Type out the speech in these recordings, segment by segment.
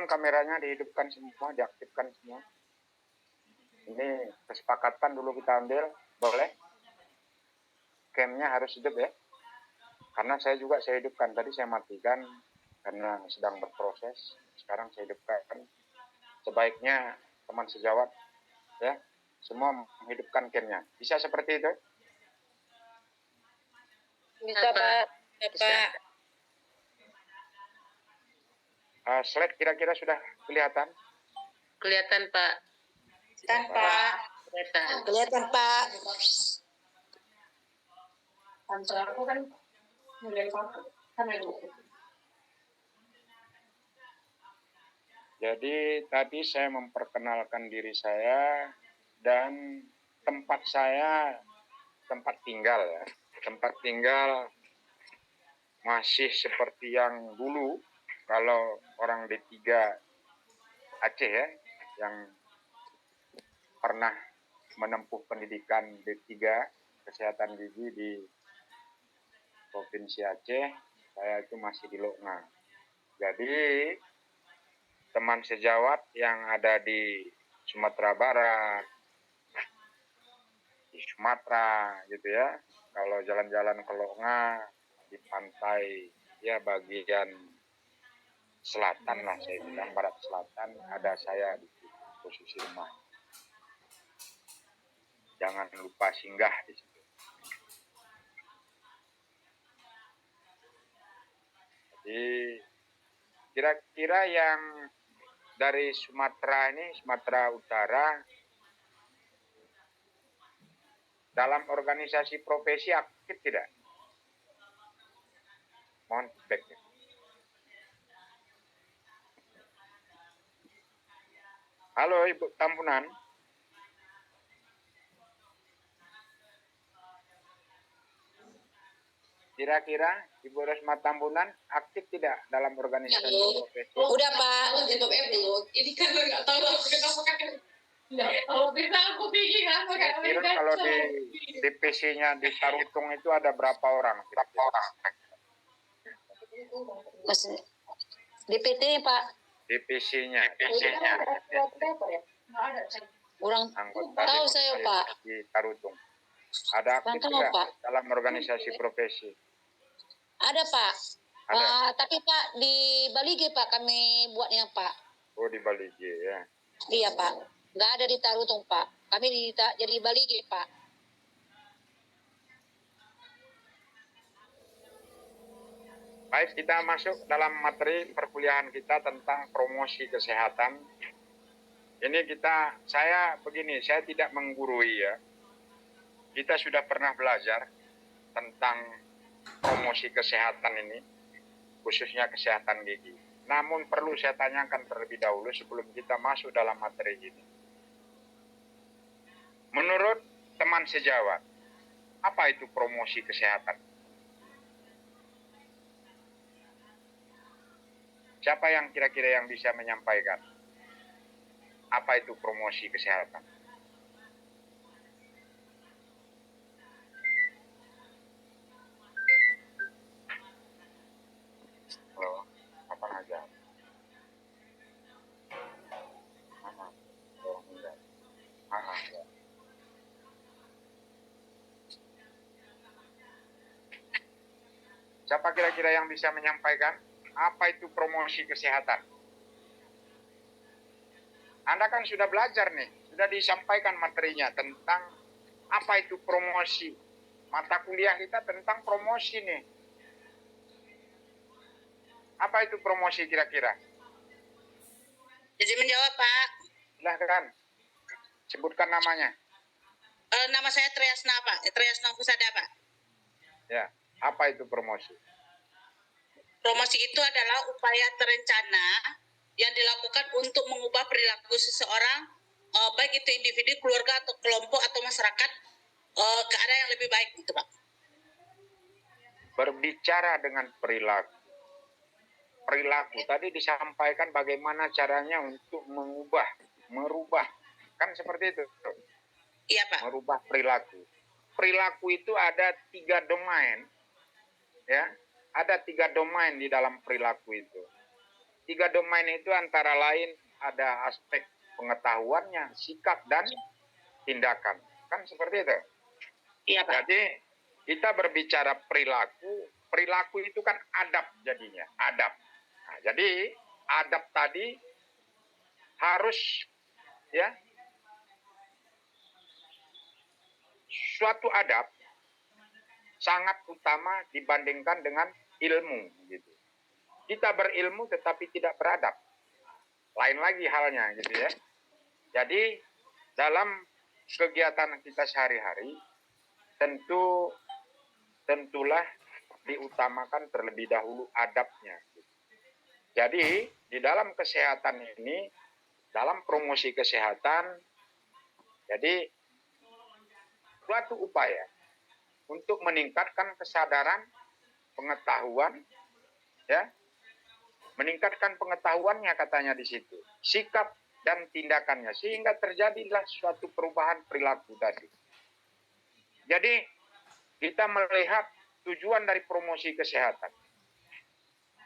Tolong kameranya dihidupkan semua, diaktifkan semua. Ini kesepakatan dulu kita ambil, boleh? Camnya harus hidup ya. Karena saya hidupkan. Tadi saya matikan karena sedang berproses. Sekarang saya hidupkan. Sebaiknya teman sejawat ya, semua menghidupkan camnya. Bisa seperti itu? Bisa Pak. Slide kira-kira sudah kelihatan? Kelihatan Pak. Kelihatan Pak. Jadi tadi saya memperkenalkan diri saya dan tempat saya, tempat tinggal ya. Tempat tinggal masih seperti yang dulu kalau orang D3 Aceh ya, yang pernah menempuh pendidikan D3 kesehatan gigi di Provinsi Aceh, saya itu masih di Loknga. Jadi teman sejawat yang ada di Sumatera Barat, di Sumatera gitu ya, kalau jalan-jalan ke Loknga di pantai ya bagian selatan lah, saya bilang barat selatan, ada saya di posisi rumah. Jangan lupa singgah di situ. Jadi kira-kira yang dari Sumatera ini, Sumatera Utara, dalam organisasi profesi aktif tidak? Mohon feedback. Halo Ibu Tambunan. Kira-kira Ibu Resma Tambunan aktif tidak dalam organisasi profesi? Udah Pak. Ini kan nggak tahu kenapa kan. Kalau bisa aku tinggi kan. Kira-kira kalau di DPC-nya di Tarutung itu ada berapa orang? Mas DPT Pak. DPC-nya. Kurang Anggota tahu DPC saya Pak. di Tarutung. Ada aktif Kurang tahu, tidak Pak. dalam organisasi profesi? Ada Pak. Ada. Tapi Pak di Balige Pak kami buatnya Pak. Oh di Balige ya. Iya Pak. Nggak ada di Tarutung Pak. Kami jadi Balige Pak. Baik, kita masuk dalam materi perkuliahan kita tentang promosi kesehatan. Ini saya begini, saya tidak menggurui ya. Kita sudah pernah belajar tentang promosi kesehatan ini, khususnya kesehatan gigi. Namun perlu saya tanyakan terlebih dahulu sebelum kita masuk dalam materi ini. Menurut teman sejawat, apa itu promosi kesehatan? Siapa yang kira-kira yang bisa menyampaikan? Apa itu promosi kesehatan? Halo, apa aja? Oh, enggak. Ya. Siapa kira-kira yang bisa menyampaikan apa itu promosi kesehatan? Anda kan sudah belajar nih, sudah disampaikan materinya tentang apa itu promosi. Mata kuliah kita tentang promosi nih. Apa itu promosi kira-kira? Jadi menjawab Pak. Silahkan, sebutkan namanya. Nama saya Triasna Pak, Triasna Fusada Pak. Ya, apa itu promosi? Promosi itu adalah upaya terencana yang dilakukan untuk mengubah perilaku seseorang, baik itu individu, keluarga, atau kelompok, atau masyarakat, ke arah yang lebih baik gitu Pak. Berbicara dengan perilaku. Perilaku tadi disampaikan bagaimana caranya untuk merubah. Kan seperti itu. Iya Pak. Merubah perilaku. Perilaku itu ada 3 domain. Ya, ada 3 domain di dalam perilaku itu. tiga domain itu antara lain ada aspek pengetahuannya, sikap, dan tindakan. Kan seperti itu. Iya, Pak. Jadi kita berbicara perilaku, perilaku itu kan adab jadinya, adab. Nah, jadi adab tadi harus ya suatu adab sangat utama dibandingkan dengan ilmu gitu. Kita berilmu tetapi tidak beradab. Lain lagi halnya gitu ya. Jadi dalam kegiatan kita sehari-hari tentulah diutamakan terlebih dahulu adabnya. Jadi di dalam kesehatan ini, dalam promosi kesehatan, jadi suatu upaya untuk meningkatkan kesadaran, pengetahuan, ya, meningkatkan pengetahuannya katanya di situ, sikap dan tindakannya, sehingga terjadilah suatu perubahan perilaku tadi. Jadi kita melihat tujuan dari promosi kesehatan.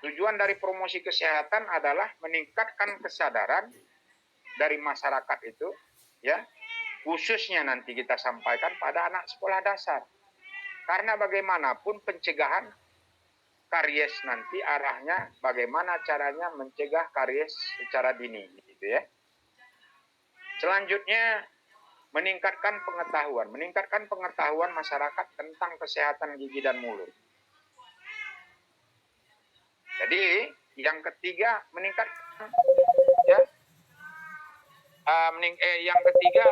Tujuan dari promosi kesehatan adalah meningkatkan kesadaran dari masyarakat itu, ya, khususnya nanti kita sampaikan pada anak sekolah dasar. Karena bagaimanapun pencegahan karies nanti arahnya bagaimana caranya mencegah karies secara dini, gitu ya. Selanjutnya meningkatkan pengetahuan masyarakat tentang kesehatan gigi dan mulut. Jadi yang ketiga meningkatkan ya yang ketiga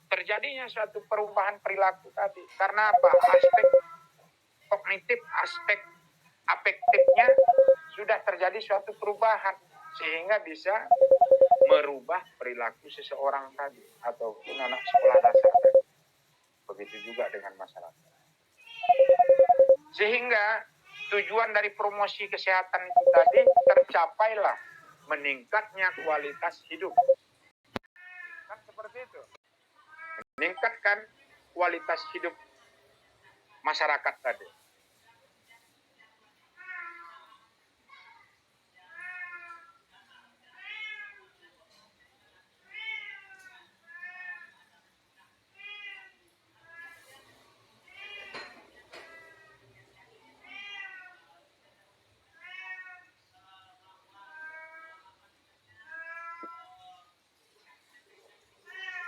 terjadinya suatu perubahan perilaku tadi. Karena apa? Aspek kognitif, aspek afektifnya sudah terjadi suatu perubahan sehingga bisa merubah perilaku seseorang tadi ataupun anak sekolah dasar tadi. Begitu juga dengan masyarakat. Sehingga tujuan dari promosi kesehatan itu tadi tercapailah meningkatnya kualitas hidup. Kan seperti itu. Meningkatkan kualitas hidup masyarakat tadi.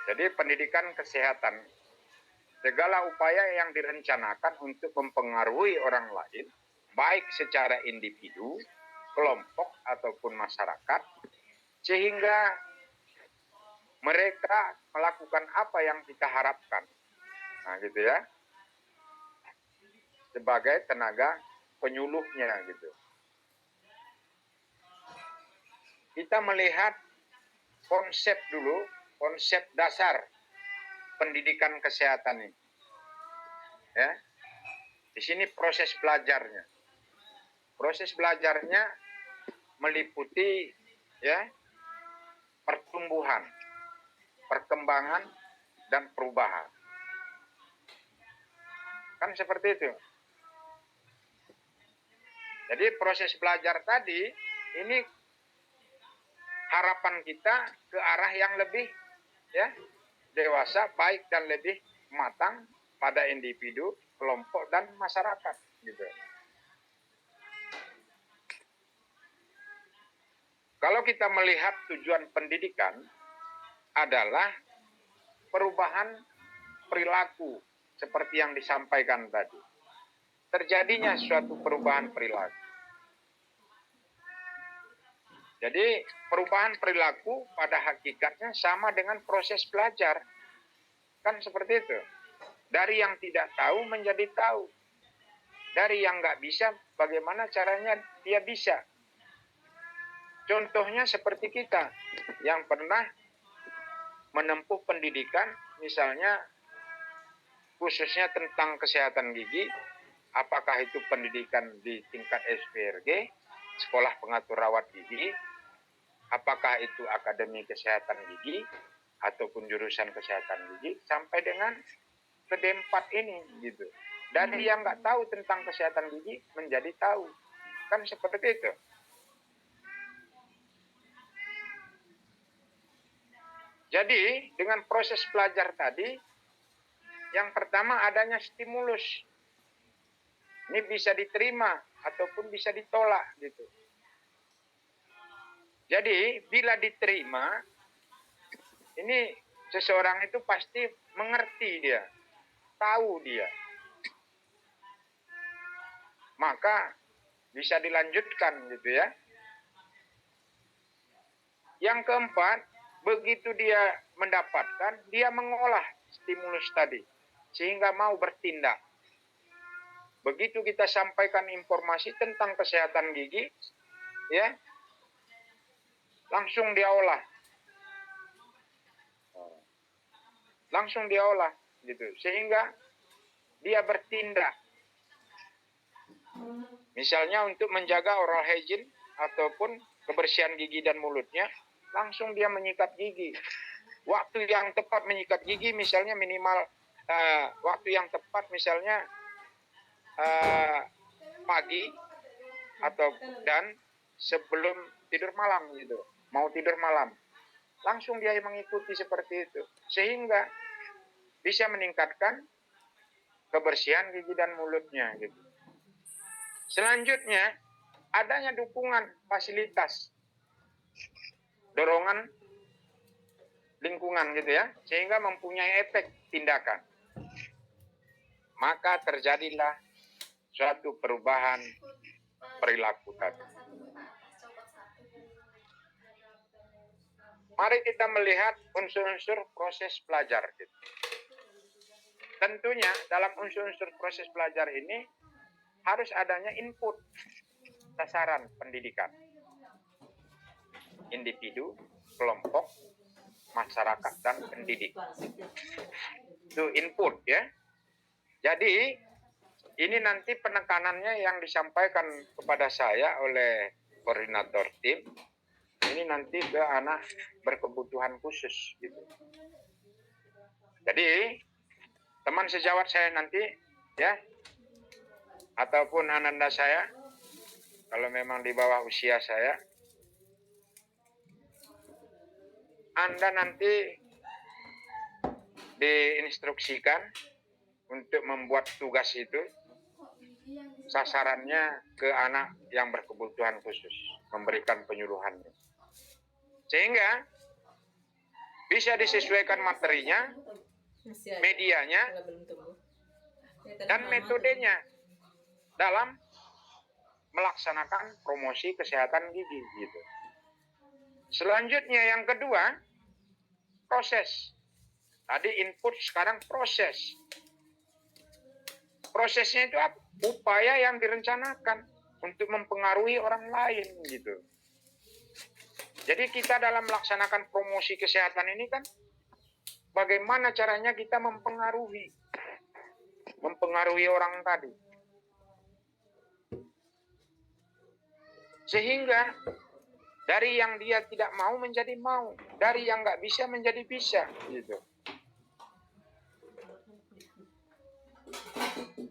Jadi pendidikan kesehatan, segala upaya yang direncanakan untuk mempengaruhi orang lain, baik secara individu, kelompok, ataupun masyarakat, sehingga mereka melakukan apa yang kita harapkan. Nah gitu ya, sebagai tenaga penyuluhnya gitu. Kita melihat konsep dulu, konsep dasar pendidikan kesehatan ini. Ya. Di sini proses belajarnya. Proses belajarnya meliputi ya pertumbuhan, perkembangan, dan perubahan. Kan seperti itu. Jadi proses belajar tadi ini harapan kita ke arah yang lebih ya dewasa, baik dan lebih matang pada individu, kelompok, dan masyarakat gitu. Kalau kita melihat tujuan pendidikan adalah perubahan perilaku seperti yang disampaikan tadi. Terjadinya suatu perubahan perilaku. Jadi perubahan perilaku pada hakikatnya sama dengan proses belajar. Kan seperti itu. Dari yang tidak tahu menjadi tahu. Dari yang nggak bisa, bagaimana caranya dia bisa. Contohnya seperti kita yang pernah menempuh pendidikan, misalnya khususnya tentang kesehatan gigi, apakah itu pendidikan di tingkat SPRG, sekolah pengatur rawat gigi, apakah itu akademi kesehatan gigi, ataupun jurusan kesehatan gigi, sampai dengan ke D4 ini gitu. Dari yang nggak tahu tentang kesehatan gigi menjadi tahu. Kan seperti itu. Jadi dengan proses belajar tadi, yang pertama adanya stimulus. Ini bisa diterima ataupun bisa ditolak gitu. Jadi bila diterima, ini seseorang itu pasti mengerti dia, tahu dia. Maka bisa dilanjutkan gitu ya. Yang keempat, begitu dia mendapatkan, dia mengolah stimulus tadi sehingga mau bertindak. Begitu kita sampaikan informasi tentang kesehatan gigi, ya, langsung dia olah. Langsung dia olah gitu. Sehingga dia bertindak. Misalnya untuk menjaga oral hygiene ataupun kebersihan gigi dan mulutnya, langsung dia menyikat gigi. Waktu yang tepat menyikat gigi misalnya minimal waktu yang tepat misalnya pagi atau dan sebelum tidur malam gitu. Mau tidur malam. Langsung dia mengikuti seperti itu. Sehingga bisa meningkatkan kebersihan gigi dan mulutnya gitu. Selanjutnya, adanya dukungan fasilitas, dorongan lingkungan gitu ya, sehingga mempunyai efek tindakan. Maka terjadilah suatu perubahan perilaku tadi. Mari kita melihat unsur-unsur proses belajar gitu. Tentunya dalam unsur-unsur proses belajar ini harus adanya input sasaran pendidikan. Individu, kelompok, masyarakat, dan pendidik. Itu input ya. Jadi ini nanti penekanannya yang disampaikan kepada saya oleh koordinator tim. Ini nanti ke anak berkebutuhan khusus gitu. Jadi teman sejawat saya nanti ya, ataupun ananda saya, kalau memang di bawah usia saya, Anda nanti diinstruksikan untuk membuat tugas itu, sasarannya ke anak yang berkebutuhan khusus, memberikan penyuluhannya. Sehingga bisa disesuaikan materinya, medianya, dan metodenya dalam melaksanakan promosi kesehatan gigi gitu. Selanjutnya yang kedua, proses. Tadi input, sekarang proses. Prosesnya itu apa? Upaya yang direncanakan untuk mempengaruhi orang lain gitu. Jadi kita dalam melaksanakan promosi kesehatan ini kan, bagaimana caranya kita mempengaruhi orang tadi. Sehingga dari yang dia tidak mau menjadi mau, dari yang nggak bisa menjadi bisa, gitu.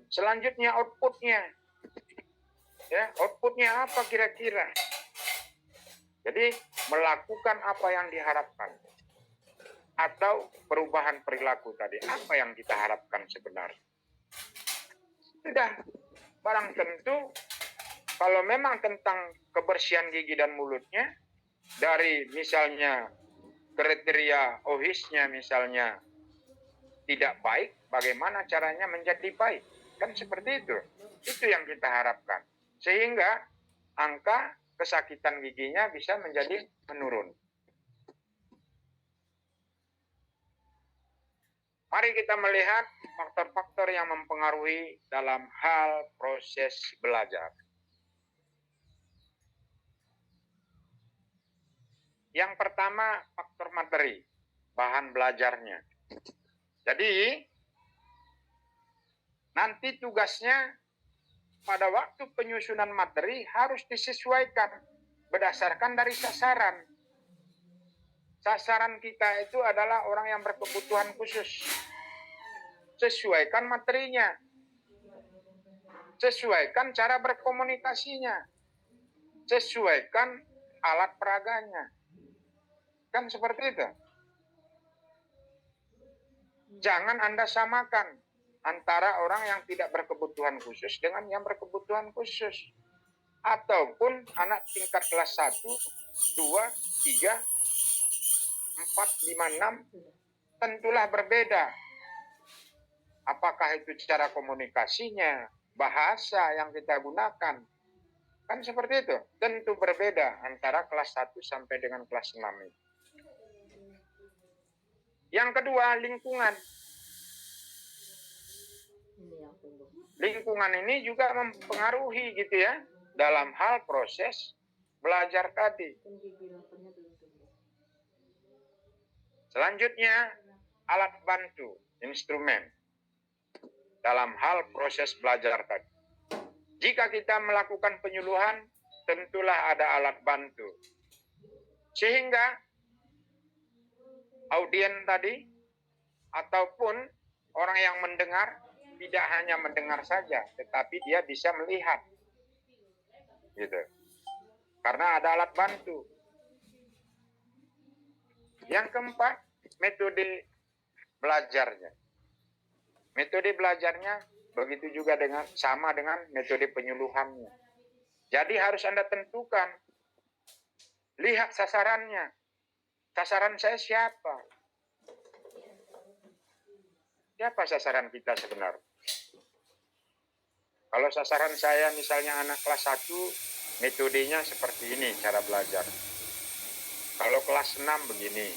Selanjutnya outputnya, ya outputnya apa kira-kira? Jadi melakukan apa yang diharapkan atau perubahan perilaku tadi, apa yang kita harapkan sebenarnya? Sudah barang tentu kalau memang tentang kebersihan gigi dan mulutnya, dari misalnya kriteria OHIS-nya misalnya tidak baik, bagaimana caranya menjadi baik? Kan seperti itu. Itu yang kita harapkan. Sehingga angka kesakitan giginya bisa menjadi menurun. Mari kita melihat faktor-faktor yang mempengaruhi dalam hal proses belajar. Yang pertama, faktor materi, bahan belajarnya. Jadi, nanti tugasnya pada waktu penyusunan materi harus disesuaikan berdasarkan dari sasaran. Sasaran kita itu adalah orang yang berkebutuhan khusus. Sesuaikan materinya. Sesuaikan cara berkomunikasinya. Sesuaikan alat peraganya. Kan seperti itu. Jangan Anda samakan antara orang yang tidak berkebutuhan khusus dengan yang berkebutuhan khusus. Ataupun anak tingkat kelas 1, 2, 3, 4, 5, 6 tentulah berbeda. Apakah itu cara komunikasinya, bahasa yang kita gunakan. Kan seperti itu. Tentu berbeda antara kelas 1 sampai dengan kelas 6 itu. Yang kedua, lingkungan. Lingkungan ini juga mempengaruhi gitu ya dalam hal proses belajar tadi. Selanjutnya, alat bantu, instrumen dalam hal proses belajar tadi. Jika kita melakukan penyuluhan, tentulah ada alat bantu. Sehingga audien tadi ataupun orang yang mendengar tidak hanya mendengar saja, tetapi dia bisa melihat. Gitu. Karena ada alat bantu. Yang keempat, metode belajarnya. Metode belajarnya begitu juga sama dengan metode penyuluhannya. Jadi harus Anda tentukan. Lihat sasarannya. Sasaran saya siapa? Siapa sasaran kita sebenarnya? Kalau sasaran saya misalnya anak kelas 1, metodenya seperti ini cara belajar. Kalau kelas 6 begini.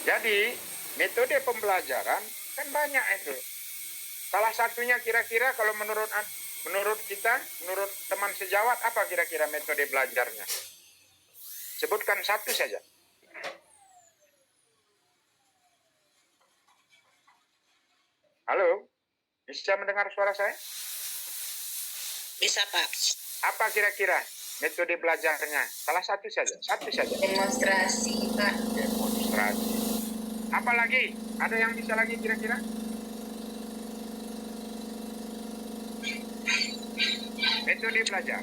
Jadi, metode pembelajaran kan banyak itu. Salah satunya kira-kira kalau menurut kita, menurut teman sejawat, apa kira-kira metode belajarnya? Sebutkan satu saja. Halo? Bisa mendengar suara saya? Bisa, Pak. Apa kira-kira metode belajarnya? Salah satu saja. Satu saja. Demonstrasi, Pak. Demonstrasi. Apa lagi? Ada yang bisa lagi kira-kira? Metode belajar.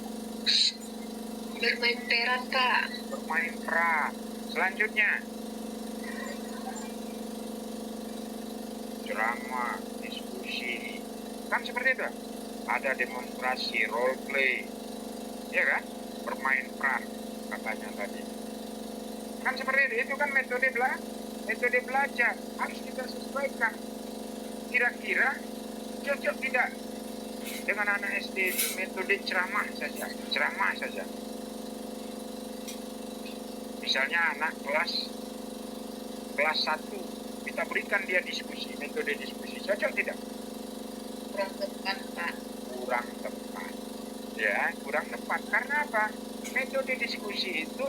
Bermain peran, Pak. Bermain peran. Selanjutnya. Ceramah, diskusi. Kan seperti itu. Ada demonstrasi, role play. Ya kan? Bermain peran katanya tadi. Kan seperti itu. Itu kan metode belajar. Harus kita sesuaikan. Kira-kira cocok tidak dengan anak SD itu metode ceramah saja. Ceramah saja. Misalnya anak kelas 1, kita berikan dia diskusi, metode diskusi. Cocok tidak? Kurang tepat, Pak. Kurang tepat. Ya, kurang tepat. Karena apa? Metode diskusi itu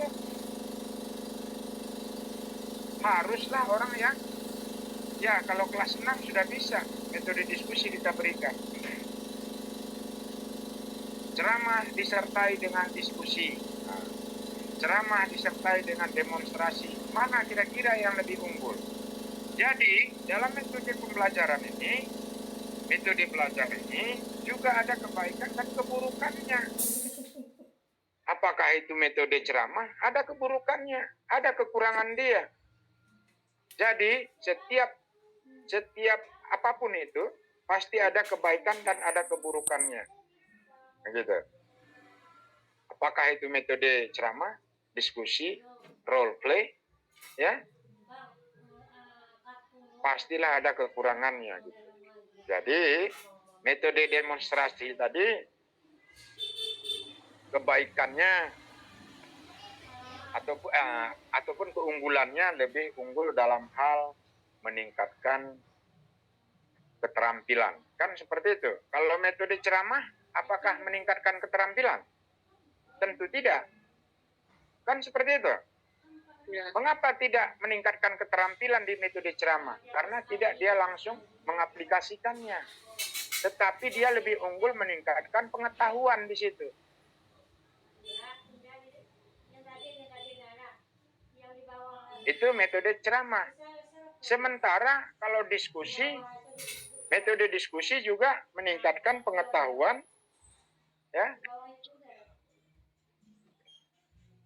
haruslah orang yang, ya kalau kelas 6 sudah bisa metode diskusi kita berikan. Ceramah disertai dengan diskusi. Nah, ceramah disertai dengan demonstrasi. Mana kira-kira yang lebih unggul? Jadi, dalam metode pembelajaran ini, metode belajar ini juga ada kebaikan dan keburukannya. Apakah itu metode ceramah? Ada keburukannya, ada kekurangan dia. Jadi, setiap apapun itu, pasti ada kebaikan dan ada keburukannya. Begitu. Apakah itu metode ceramah, diskusi, role play, ya? Pastilah ada kekurangannya. Gitu. Jadi, metode demonstrasi tadi, kebaikannya ataupun keunggulannya lebih unggul dalam hal meningkatkan keterampilan. Kan seperti itu. Kalau metode ceramah, apakah meningkatkan keterampilan? Tentu tidak. Kan seperti itu. Ya. Mengapa tidak meningkatkan keterampilan di metode ceramah? Karena tidak dia langsung mengaplikasikannya. Tetapi dia lebih unggul meningkatkan pengetahuan di situ. Itu metode ceramah. Sementara kalau diskusi, metode diskusi juga meningkatkan pengetahuan, ya.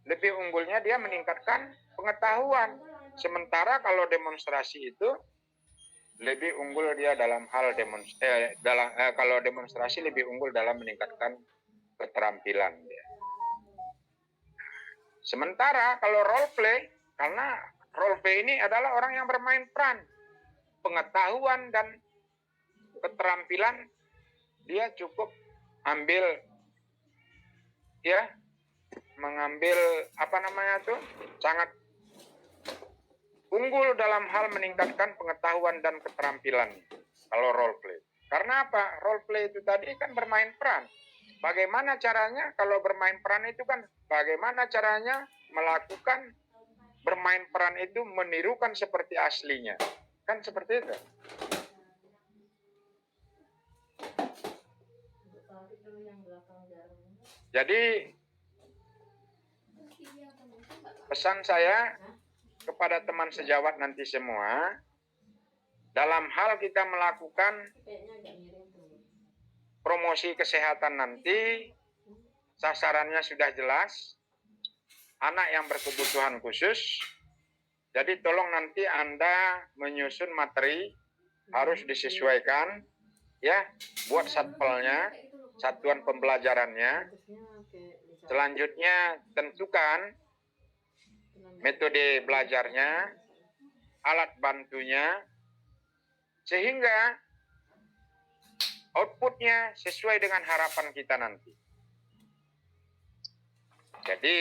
Lebih unggulnya dia meningkatkan pengetahuan. Sementara kalau demonstrasi itu lebih unggul dia dalam hal kalau demonstrasi lebih unggul dalam meningkatkan keterampilan dia. Sementara kalau role play, karena role play ini adalah orang yang bermain peran, pengetahuan dan keterampilan dia cukup mengambil sangat unggul dalam hal meningkatkan pengetahuan dan keterampilan kalau role play. Karena apa? Role play itu tadi kan bermain peran. Bagaimana caranya kalau bermain peran itu kan bagaimana caranya melakukan bermain peran itu menirukan seperti aslinya. Kan seperti itu. Jadi pesan saya kepada teman sejawat nanti semua, dalam hal kita melakukan promosi kesehatan nanti, sasarannya sudah jelas, anak yang berkebutuhan khusus. Jadi tolong nanti Anda menyusun materi, harus disesuaikan, ya, buat satpelnya, satuan pembelajarannya. Selanjutnya tentukan metode belajarnya, alat bantunya, sehingga outputnya sesuai dengan harapan kita nanti. Jadi,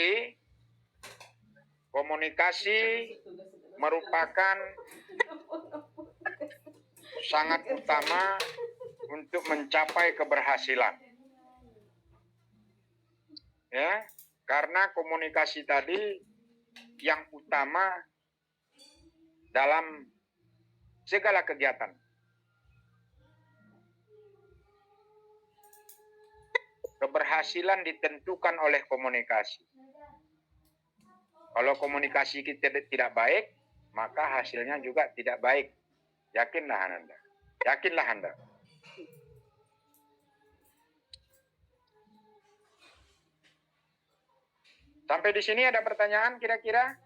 komunikasi merupakan sangat utama untuk mencapai keberhasilan. Ya, karena komunikasi tadi yang utama dalam segala kegiatan. Keberhasilan ditentukan oleh komunikasi. Kalau komunikasi kita tidak baik, maka hasilnya juga tidak baik. Yakinlah Anda. Yakinlah Anda. Sampai di sini ada pertanyaan kira-kira?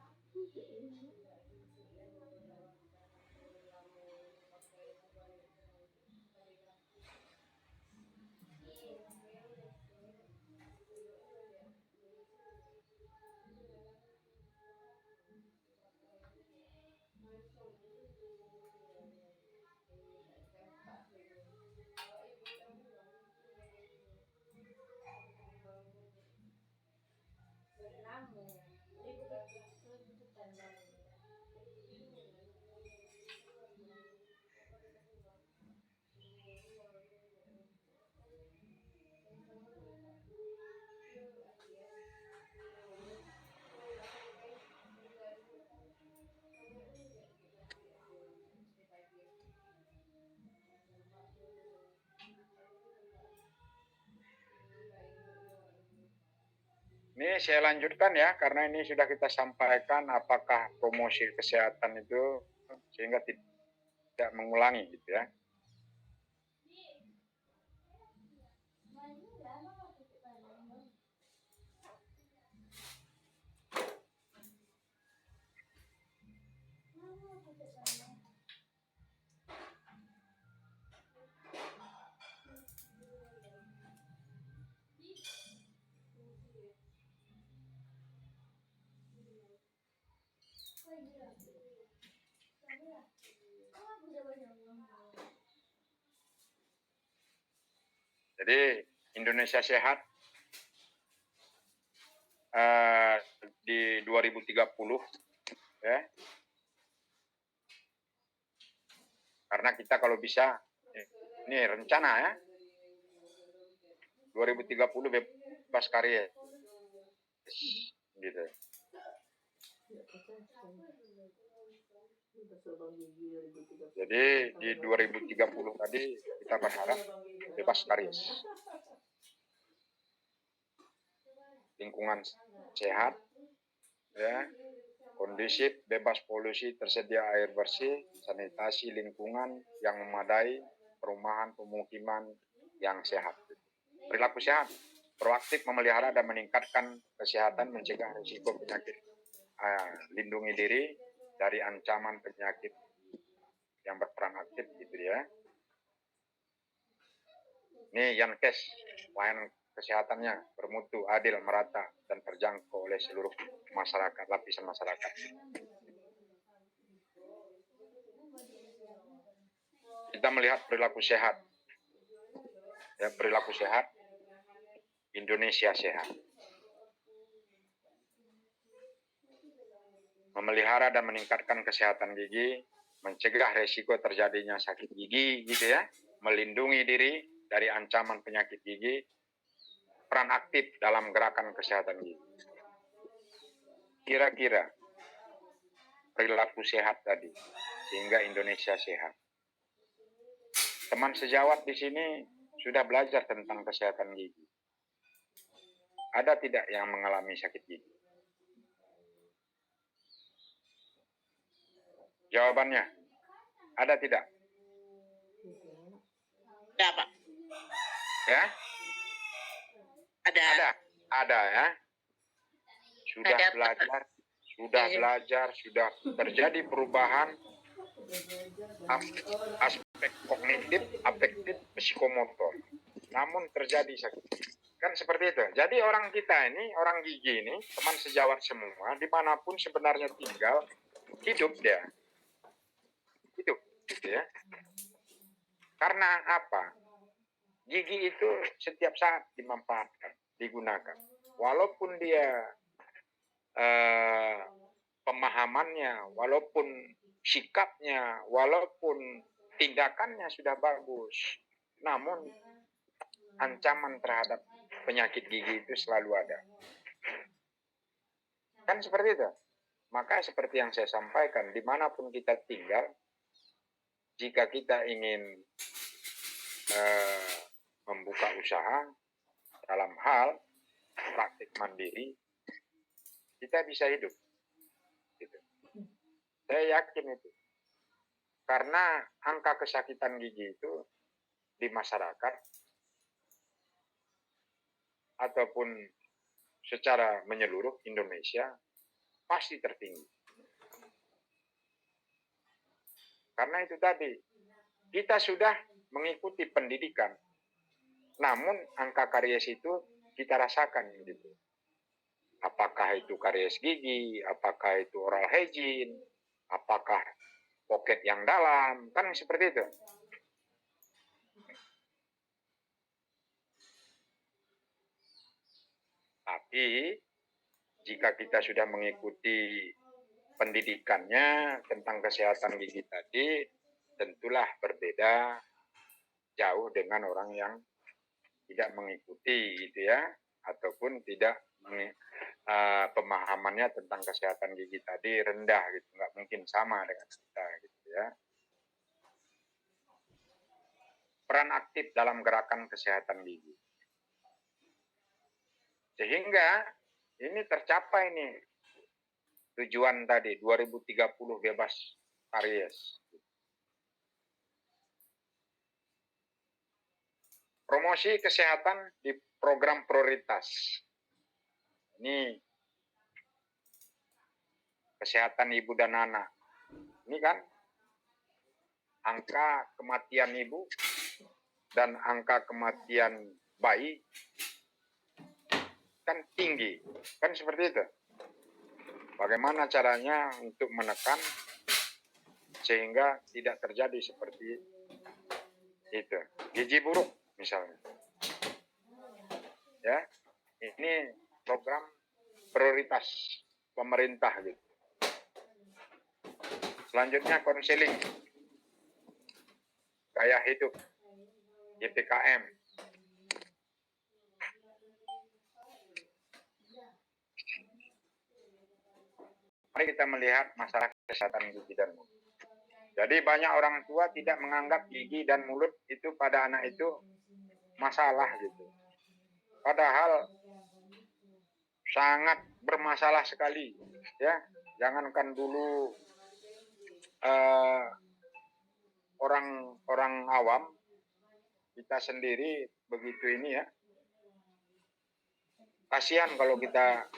Ini saya lanjutkan ya, karena ini sudah kita sampaikan apakah promosi kesehatan itu sehingga tidak mengulangi gitu ya. Jadi Indonesia Sehat di 2030 ya. Karena kita kalau bisa ini rencana ya. 2030 bebas karies. Gitu. Jadi di 2030 tadi kita berharap bebas karies. Lingkungan sehat, ya, kondusif, bebas polusi, tersedia air bersih, sanitasi lingkungan yang memadai, perumahan pemukiman yang sehat. Perilaku sehat, proaktif memelihara dan meningkatkan kesehatan, mencegah risiko penyakit, lindungi diri dari ancaman penyakit yang berperan aktif gitu ya. Ini Yankes, pelayanan kesehatannya bermutu, adil, merata, dan terjangkau oleh seluruh masyarakat, lapisan masyarakat. Kita melihat perilaku sehat. Ya, perilaku sehat, Indonesia sehat. Memelihara dan meningkatkan kesehatan gigi, mencegah resiko terjadinya sakit gigi gitu ya, melindungi diri dari ancaman penyakit gigi, peran aktif dalam gerakan kesehatan gigi. Kira-kira perilaku sehat tadi, sehingga Indonesia sehat. Teman sejawat di sini sudah belajar tentang kesehatan gigi. Ada tidak yang mengalami sakit gigi? Jawabannya, ada tidak? Ada, Pak. Ya? Ada. Ada ya. Sudah Ada, Pak. belajar, sudah terjadi perubahan aspek kognitif, afektif, psikomotor. Namun terjadi sakit gigi. Kan seperti itu. Jadi orang kita ini, orang gigi ini, teman sejawat semua, dimanapun sebenarnya tinggal, hidup dia. Hidup, gitu ya. Karena apa? Gigi itu setiap saat dimanfaatkan, digunakan. Walaupun dia pemahamannya, walaupun sikapnya, walaupun tindakannya sudah bagus, namun ancaman terhadap penyakit gigi itu selalu ada. Kan seperti itu. Maka seperti yang saya sampaikan, dimanapun kita tinggal, jika kita ingin membuka usaha dalam hal praktik mandiri, kita bisa hidup. Gitu. Saya yakin itu. Karena angka kesakitan gigi itu di masyarakat ataupun secara menyeluruh Indonesia pasti tertinggi. Karena itu tadi, kita sudah mengikuti pendidikan, namun angka karies itu kita rasakan gitu. Apakah itu karies gigi, apakah itu oral hygiene, apakah pocket yang dalam, kan seperti itu. Tapi jika kita sudah mengikuti pendidikannya tentang kesehatan gigi tadi, tentulah berbeda jauh dengan orang yang tidak mengikuti gitu ya, ataupun tidak pemahamannya tentang kesehatan gigi tadi rendah gitu, nggak mungkin sama dengan kita gitu ya. Peran aktif dalam gerakan kesehatan gigi, sehingga ini tercapai nih tujuan tadi 2030 bebas karies. Promosi kesehatan di program prioritas. Ini kesehatan ibu dan anak. Ini kan angka kematian ibu dan angka kematian bayi kan tinggi. Kan seperti itu. Bagaimana caranya untuk menekan sehingga tidak terjadi seperti itu. Gizi buruk misalnya. Ya, ini program prioritas pemerintah gitu. Selanjutnya konseling gaya hidup, YPKM. Mari kita melihat masalah kesehatan gigi dan mulut. Jadi banyak orang tua tidak menganggap gigi dan mulut itu pada anak itu masalah gitu. Padahal sangat bermasalah sekali ya. Jangankan dulu orang awam, kita sendiri begitu ini ya. Kasihan kalau kita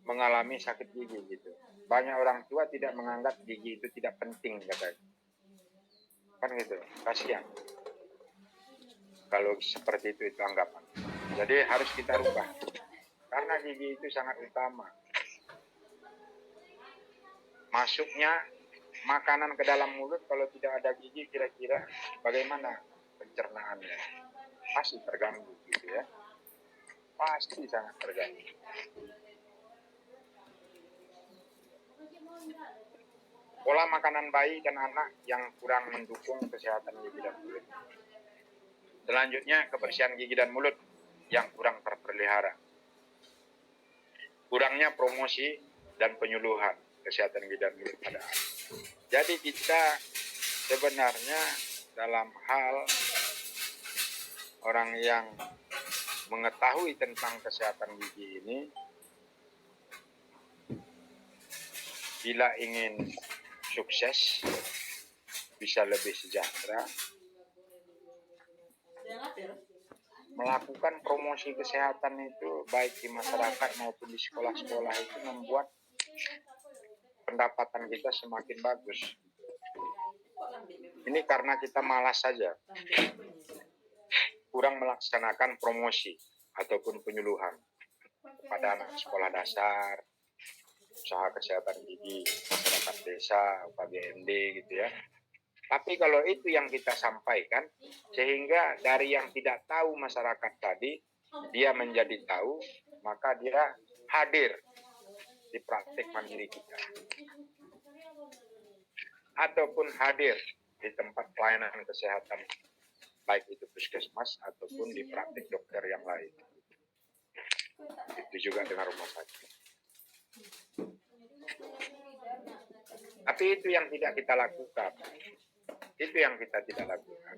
mengalami sakit gigi gitu. Banyak orang tua tidak menganggap gigi itu tidak penting katanya. Kan gitu, kasihan. Kalau seperti itu anggapan. Jadi harus kita rubah. Karena gigi itu sangat utama. Masuknya makanan ke dalam mulut kalau tidak ada gigi, kira-kira bagaimana pencernaannya? Pasti terganggu gitu ya. Pasti sangat terganggu. Pola makanan bayi dan anak yang kurang mendukung kesehatan gigi dan mulut. Selanjutnya, kebersihan gigi dan mulut yang kurang terpelihara. Kurangnya promosi dan penyuluhan kesehatan gigi dan mulut pada anak. Jadi kita sebenarnya dalam hal orang yang mengetahui tentang kesehatan gigi ini, bila ingin sukses, bisa lebih sejahtera, melakukan promosi kesehatan itu baik di masyarakat maupun di sekolah-sekolah itu membuat pendapatan kita semakin bagus. Ini karena kita malas saja, kurang melaksanakan promosi ataupun penyuluhan pada anak sekolah dasar, usaha kesehatan gigi, masyarakat desa, UKBMD gitu ya. Tapi kalau itu yang kita sampaikan, sehingga dari yang tidak tahu masyarakat tadi, dia menjadi tahu, maka dia hadir di praktik mandiri kita. Ataupun hadir di tempat pelayanan kesehatan, baik itu puskesmas ataupun di praktik dokter yang lain. Itu juga dengan rumah sakit. Tapi itu yang tidak kita lakukan. Itu yang kita tidak lakukan.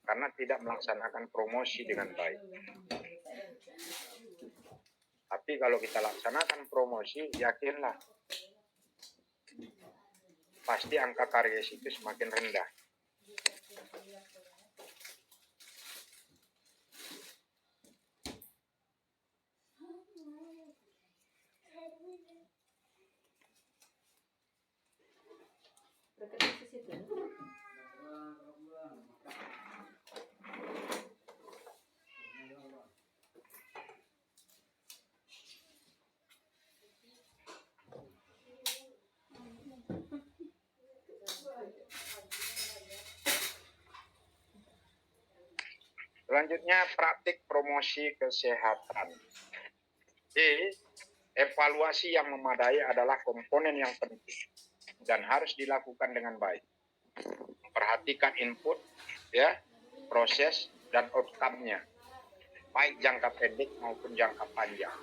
Karena tidak melaksanakan promosi dengan baik. Tapi kalau kita laksanakan promosi, yakinlah pasti angka karies itu semakin rendah. Selanjutnya, praktik promosi kesehatan. Evaluasi yang memadai adalah komponen yang penting dan harus dilakukan dengan baik. Memperhatikan input, ya, proses dan outcome-nya, baik jangka pendek maupun jangka panjang,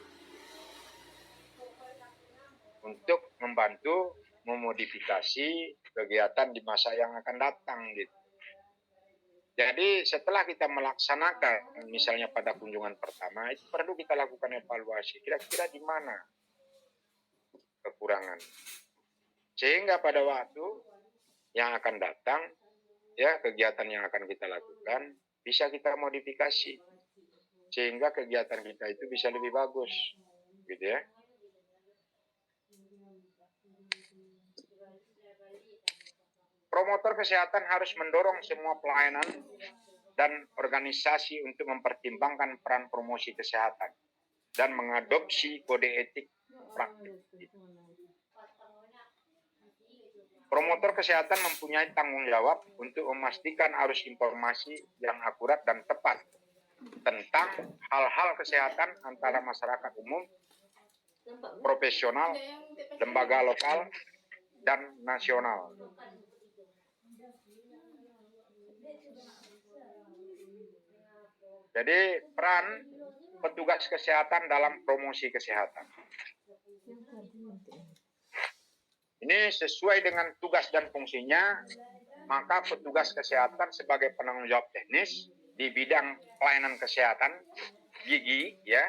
untuk membantu memodifikasi kegiatan di masa yang akan datang gitu. Jadi setelah kita melaksanakan, misalnya pada kunjungan pertama, itu perlu kita lakukan evaluasi. Kira-kira di mana kekurangan. Sehingga pada waktu yang akan datang, ya kegiatan yang akan kita lakukan, bisa kita modifikasi. Sehingga kegiatan kita itu bisa lebih bagus. Gitu ya. Promotor kesehatan harus mendorong semua pelayanan dan organisasi untuk mempertimbangkan peran promosi kesehatan dan mengadopsi kode etik praktik. Promotor kesehatan mempunyai tanggung jawab untuk memastikan arus informasi yang akurat dan tepat tentang hal-hal kesehatan antara masyarakat umum, profesional, lembaga lokal, dan nasional. Jadi peran petugas kesehatan dalam promosi kesehatan. Ini sesuai dengan tugas dan fungsinya, maka petugas kesehatan sebagai penanggung jawab teknis di bidang pelayanan kesehatan gigi, ya,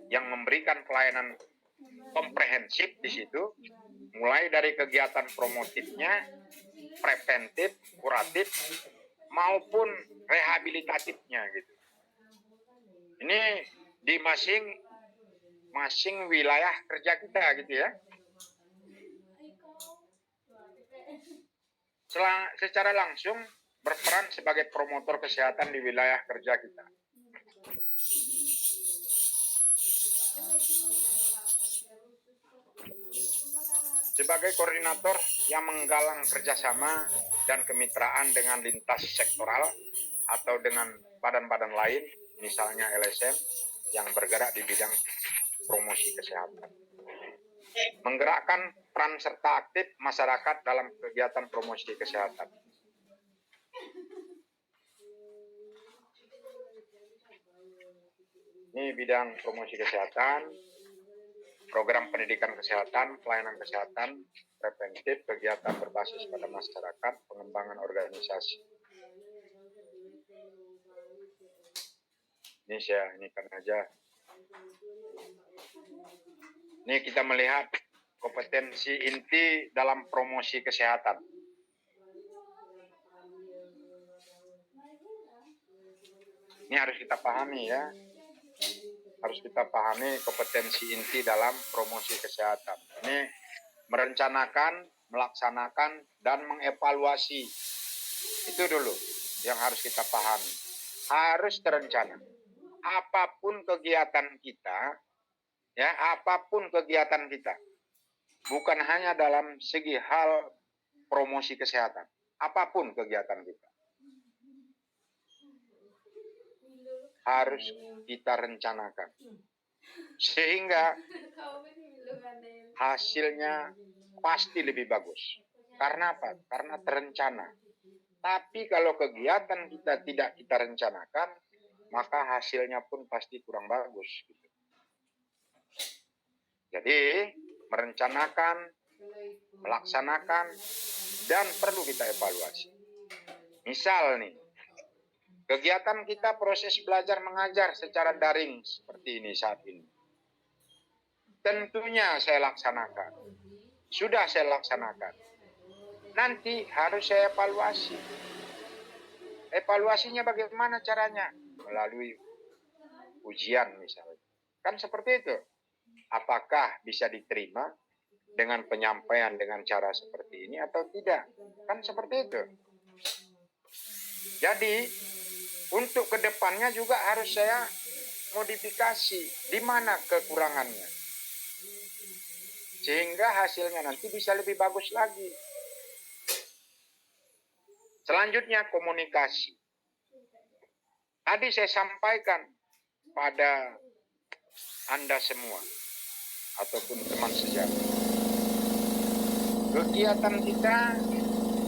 yang memberikan pelayanan komprehensif di situ, mulai dari kegiatan promotifnya, preventif, kuratif, maupun rehabilitatifnya gitu. Ini di masing-masing wilayah kerja kita gitu ya. Secara langsung berperan sebagai promotor kesehatan di wilayah kerja kita. Sebagai koordinator yang menggalang kerjasama dan kemitraan dengan lintas sektoral atau dengan badan-badan lain, misalnya LSM, yang bergerak di bidang promosi kesehatan. Menggerakkan peran serta aktif masyarakat dalam kegiatan promosi kesehatan. Ini bidang promosi kesehatan, program pendidikan kesehatan, pelayanan kesehatan, preventif, kegiatan berbasis pada masyarakat, pengembangan organisasi. Ini saya inikan aja. Ini kita melihat kompetensi inti dalam promosi kesehatan. Ini harus kita pahami ya. Harus kita pahami kompetensi inti dalam promosi kesehatan. Ini merencanakan, melaksanakan, dan mengevaluasi. Itu dulu yang harus kita pahami. Harus terencana. Apapun kegiatan kita, ya, apapun kegiatan kita, bukan hanya dalam segi hal promosi kesehatan, apapun kegiatan kita, harus kita rencanakan. Sehingga hasilnya pasti lebih bagus. Karena apa? Karena terencana. Tapi kalau kegiatan kita tidak kita rencanakan, maka hasilnya pun pasti kurang bagus. Jadi, merencanakan, melaksanakan, dan perlu kita evaluasi. Misal nih, kegiatan kita proses belajar mengajar secara daring seperti ini saat ini. Tentunya saya laksanakan. Sudah saya laksanakan. Nanti harus saya evaluasi. Evaluasinya bagaimana caranya? Melalui ujian misalnya. Kan seperti itu. Apakah bisa diterima dengan penyampaian dengan cara seperti ini atau tidak? Kan seperti itu. Jadi, untuk kedepannya juga harus saya modifikasi di mana kekurangannya. Sehingga hasilnya nanti bisa lebih bagus lagi. Selanjutnya komunikasi. Tadi saya sampaikan pada Anda semua ataupun teman sejawat. Kegiatan kita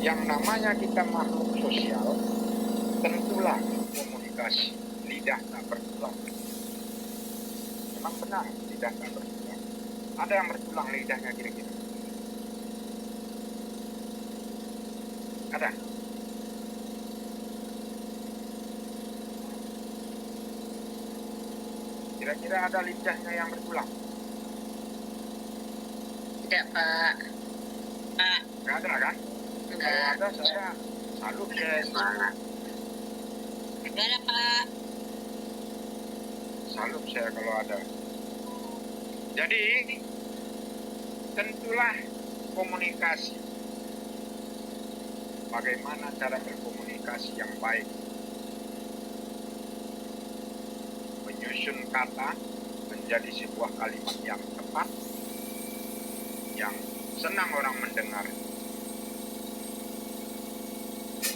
yang namanya kita makhluk sosial, tentulah komunikasi. Lidah tak bertulang. Memang benar, lidah tak bertulang. Ada yang bertulang lidahnya kira-kira? Ada? Kira-kira ada lidahnya yang bertulang? Tidak, Pak. Nggak ada kan? Kalau Enggak. ada saya salut ya. Enggak ada, Pak. Salut saya kalau ada. Jadi, tentulah komunikasi. Bagaimana cara berkomunikasi yang baik. Menyusun kata menjadi sebuah kalimat yang tepat, yang senang orang mendengar.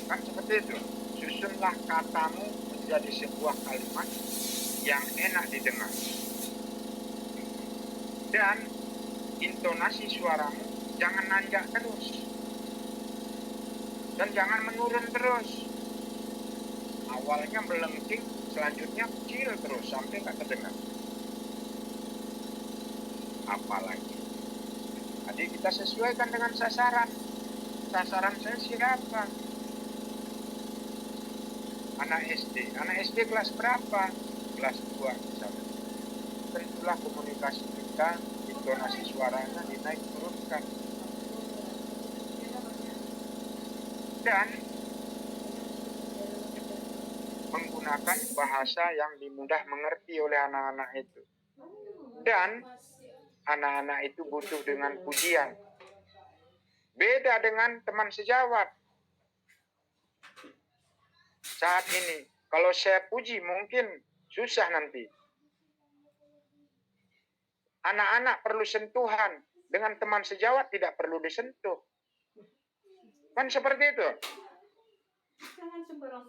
Kan seperti itu. Susunlah katamu menjadi sebuah kalimat yang enak didengar. Dan intonasi suaramu jangan nanjak terus. Dan jangan menurun terus. Awalnya melengking, selanjutnya kecil terus sampai nggak terdengar. Apalagi. Tadi kita sesuaikan dengan sasaran. Sasaran saya siapa? Anak SD. Anak SD kelas berapa? Kelas 2 misalnya. Tentulah komunikasi kita, intonasi suaranya dinaik turunkan. Dan menggunakan bahasa yang mudah mengerti oleh anak-anak itu. Dan anak-anak itu butuh dengan pujian. Beda dengan teman sejawat. saat ini. Kalau saya puji mungkin susah nanti. Anak-anak perlu sentuhan. Dengan teman sejawat tidak perlu disentuh. Kan seperti itu.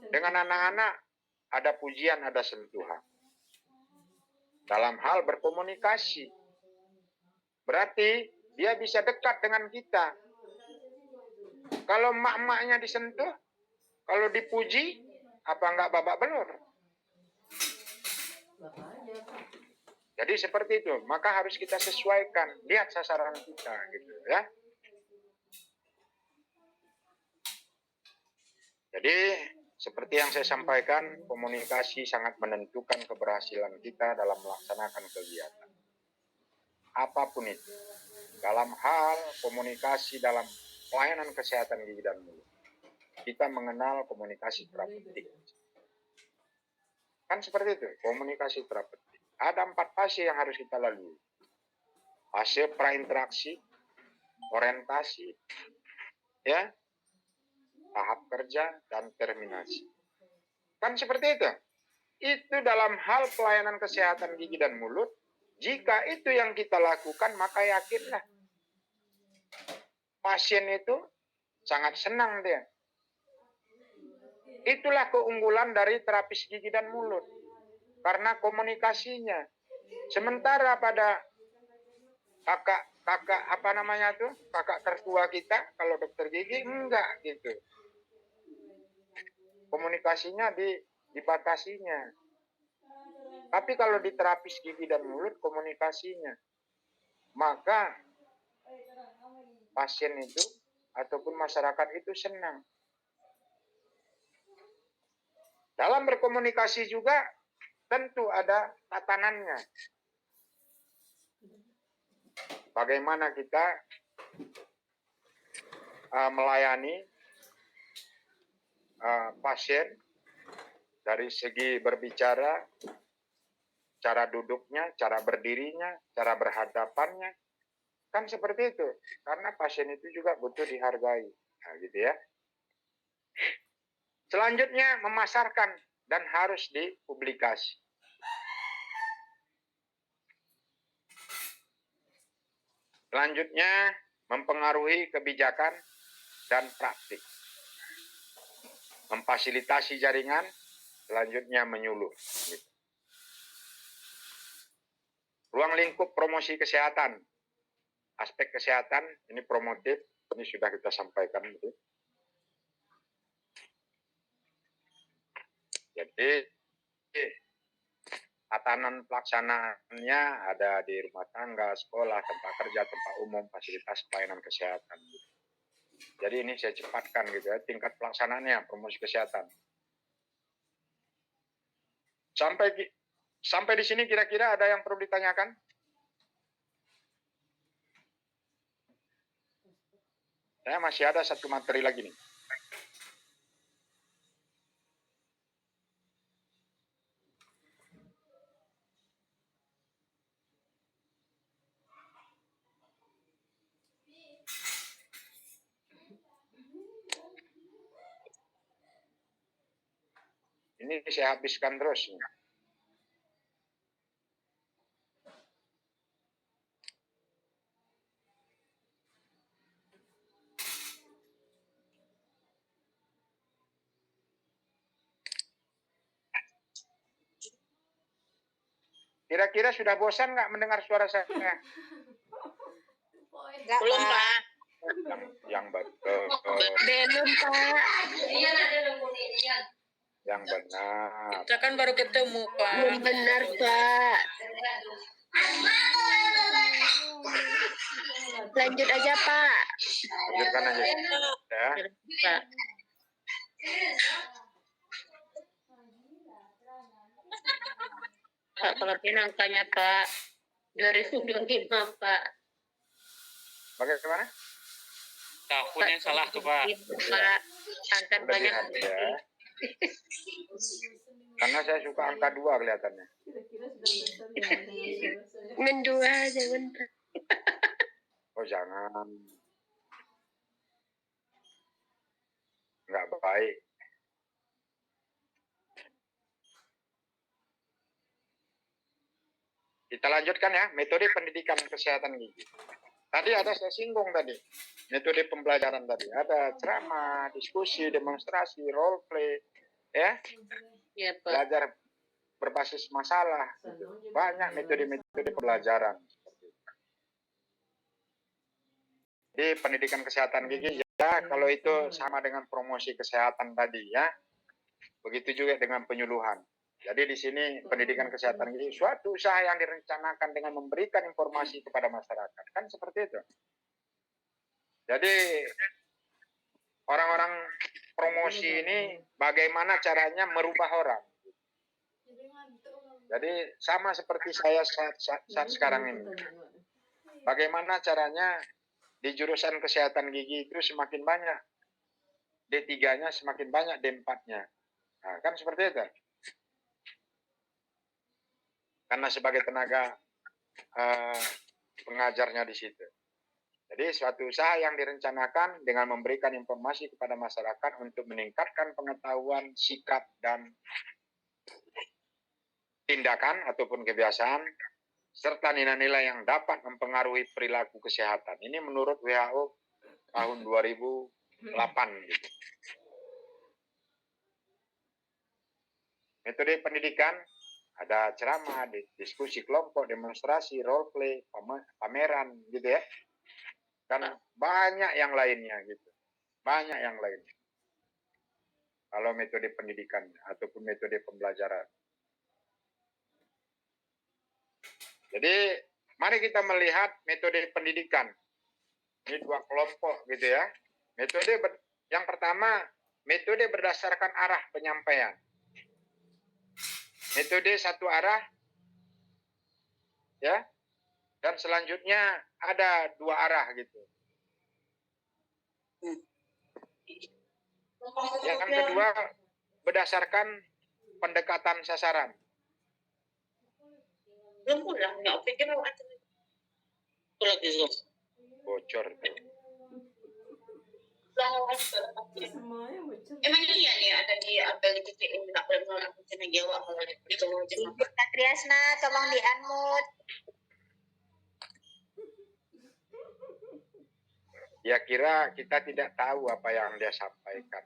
Dengan anak-anak ada pujian, ada sentuhan. Dalam hal berkomunikasi. Berarti dia bisa dekat dengan kita. Kalau mak-maknya disentuh, kalau dipuji, apa enggak babak belur? Jadi seperti itu. Maka harus kita sesuaikan. Lihat sasaran kita gitu ya. Jadi seperti yang saya sampaikan, komunikasi sangat menentukan keberhasilan kita dalam melaksanakan kegiatan. Apapun itu. Dalam hal komunikasi dalam pelayanan kesehatan gigi dan mulut. Kita mengenal komunikasi terapeutik. Kan seperti itu, komunikasi terapeutik. Ada 4 fase yang harus kita lalui. Fase prainteraksi, orientasi, ya, tahap kerja, dan terminasi. Kan seperti itu. Itu dalam hal pelayanan kesehatan gigi dan mulut. Jika itu yang kita lakukan, maka yakinlah. Pasien itu sangat senang dia. Itulah keunggulan dari terapis gigi dan mulut. Karena komunikasinya. Sementara pada kakak apa namanya tuh? Kakak tertua kita, kalau dokter gigi, enggak gitu. Komunikasinya dibatasinya. Tapi kalau di terapis gigi dan mulut komunikasinya, maka pasien itu ataupun masyarakat itu senang. Dalam berkomunikasi juga tentu ada tatanannya. Bagaimana kita melayani pasien dari segi berbicara, cara duduknya, cara berdirinya, cara berhadapannya. Kan seperti itu. Karena pasien itu juga butuh dihargai. Nah, gitu ya. Selanjutnya memasarkan dan harus dipublikasi. Selanjutnya mempengaruhi kebijakan dan praktik. Memfasilitasi jaringan, selanjutnya menyuluh. Gitu. Ruang lingkup promosi kesehatan. Aspek kesehatan, ini promotif, ini sudah kita sampaikan. Gitu. Jadi, tatanan pelaksanaannya ada di rumah tangga, sekolah, tempat kerja, tempat umum, fasilitas pelayanan kesehatan. Jadi ini saya cepatkan gitu ya, tingkat pelaksanaannya, promosi kesehatan. Sampai di sini kira-kira ada yang perlu ditanyakan? Saya masih ada 1 materi lagi nih. Ini saya habiskan terus. Kira-kira sudah bosan nggak mendengar suara saya? Belum, Pak. Yang betul. Belum, Pak. Yang benar. Kita kan baru ketemu, Pak. Belum benar, Pak. Lanjut aja, Pak. Lanjutkan aja. Ya. Pak. Pak, kalau ini angkanya, Pak. 2025, Pak. Bagaimana? Tahun yang salah tuh Pak. Pak, angkat Udah banyak. lihat ya. Karena saya suka angka 2 kelihatannya. Mendua, jangan, Pak. Oh jangan. Nggak baik. Kita lanjutkan ya, metode pendidikan kesehatan gigi. Tadi ada saya singgung tadi, metode pembelajaran tadi. Ada ceramah, diskusi, demonstrasi, role play, ya, Iya, Pak. belajar berbasis masalah. Gitu. Banyak metode-metode pembelajaran. Jadi pendidikan kesehatan gigi, ya kalau itu sama dengan promosi kesehatan tadi ya. Begitu juga dengan penyuluhan. Jadi di sini pendidikan kesehatan gigi suatu usaha yang direncanakan dengan memberikan informasi kepada masyarakat. Kan seperti itu. Jadi orang-orang promosi ini bagaimana caranya merubah orang. Jadi sama seperti saya saat sekarang ini. Bagaimana caranya di jurusan kesehatan gigi itu semakin banyak D3-nya, semakin banyak D4-nya. Nah, kan seperti itu. Karena sebagai tenaga pengajarnya di situ. Jadi suatu usaha yang direncanakan dengan memberikan informasi kepada masyarakat untuk meningkatkan pengetahuan, sikap, dan tindakan ataupun kebiasaan, serta nilai-nilai yang dapat mempengaruhi perilaku kesehatan. Ini menurut WHO tahun 2008. Gitu. Metode pendidikan, ada ceramah, diskusi kelompok, demonstrasi, role play, pameran, gitu ya. Dan banyak yang lainnya gitu. Banyak yang lainnya. Kalau metode pendidikan ataupun metode pembelajaran. Jadi, mari kita melihat metode pendidikan. Ini dua kelompok gitu ya. Metode yang pertama, metode berdasarkan arah penyampaian. Metode satu arah, ya, dan selanjutnya ada dua arah gitu. Yang kedua, berdasarkan pendekatan sasaran. Belum pulang, nggak pikir aku lagi Zoom. Bocor. Emang iya nih ada di apel di TTM nggak boleh orang Cina Jawa kalau itu Ibu Katriasna, tolong di-unmute. Ya kira kita tidak tahu apa yang dia sampaikan.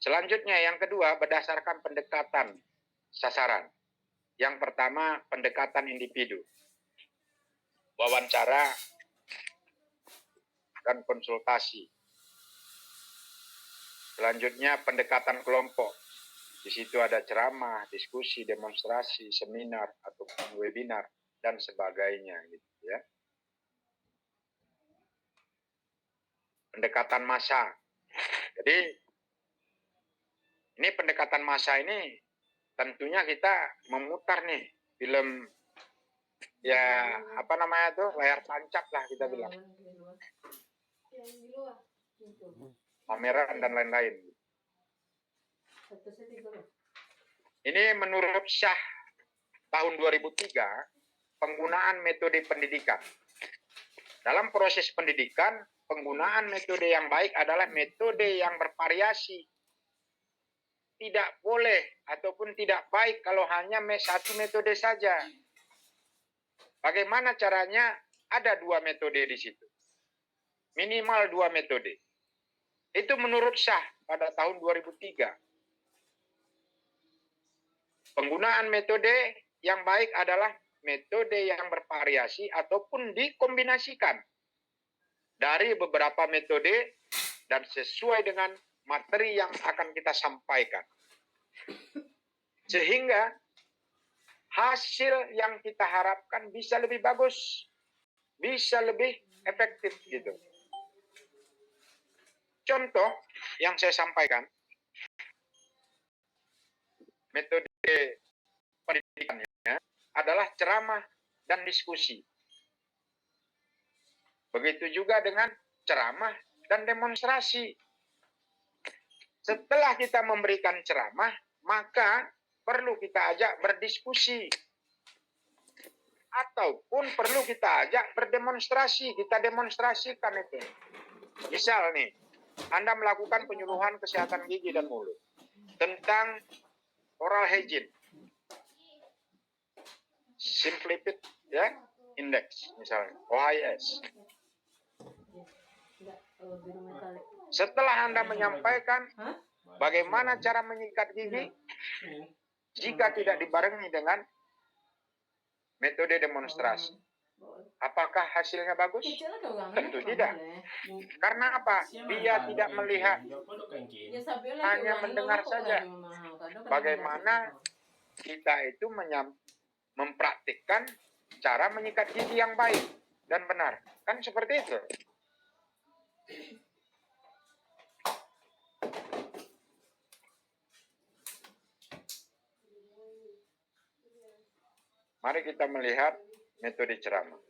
Selanjutnya yang kedua berdasarkan pendekatan sasaran. Yang pertama pendekatan individu. Wawancara dan konsultasi. Selanjutnya pendekatan kelompok. Di situ ada ceramah, diskusi, demonstrasi, seminar ataupun webinar dan sebagainya gitu ya. Pendekatan massa. Jadi ini pendekatan massa ini tentunya kita memutar nih film ya apa namanya tuh layar tancap lah kita bilang. Pameran dan lain-lain. Ini menurut Syah tahun 2003 penggunaan metode pendidikan. Dalam proses pendidikan, penggunaan metode yang baik adalah metode yang bervariasi. Tidak boleh ataupun tidak baik kalau hanya satu metode saja. Bagaimana caranya? Ada dua metode di situ. Minimal dua metode. Itu menurut Syah pada tahun 2003. Penggunaan metode yang baik adalah metode yang bervariasi ataupun dikombinasikan dari beberapa metode dan sesuai dengan materi yang akan kita sampaikan. Sehingga hasil yang kita harapkan bisa lebih bagus, bisa lebih efektif gitu. Contoh yang saya sampaikan, metode pendidikannya adalah ceramah dan diskusi. Begitu juga dengan ceramah dan demonstrasi. Setelah kita memberikan ceramah, maka perlu kita ajak berdiskusi. Ataupun perlu kita ajak berdemonstrasi. Kita demonstrasikan itu. Misal nih, Anda melakukan penyuluhan kesehatan gigi dan mulut tentang oral hygiene, simplified ya, index misalnya, OIS. Setelah Anda menyampaikan bagaimana cara menyikat gigi, jika tidak dibarengi dengan metode demonstrasi, apakah hasilnya bagus? Tentu tidak. Karena apa? Dia tidak melihat, hanya mendengar saja bagaimana kita itu mempraktikkan cara menyikat gigi yang baik dan benar. Kan seperti itu. Mari kita melihat metode ceramah.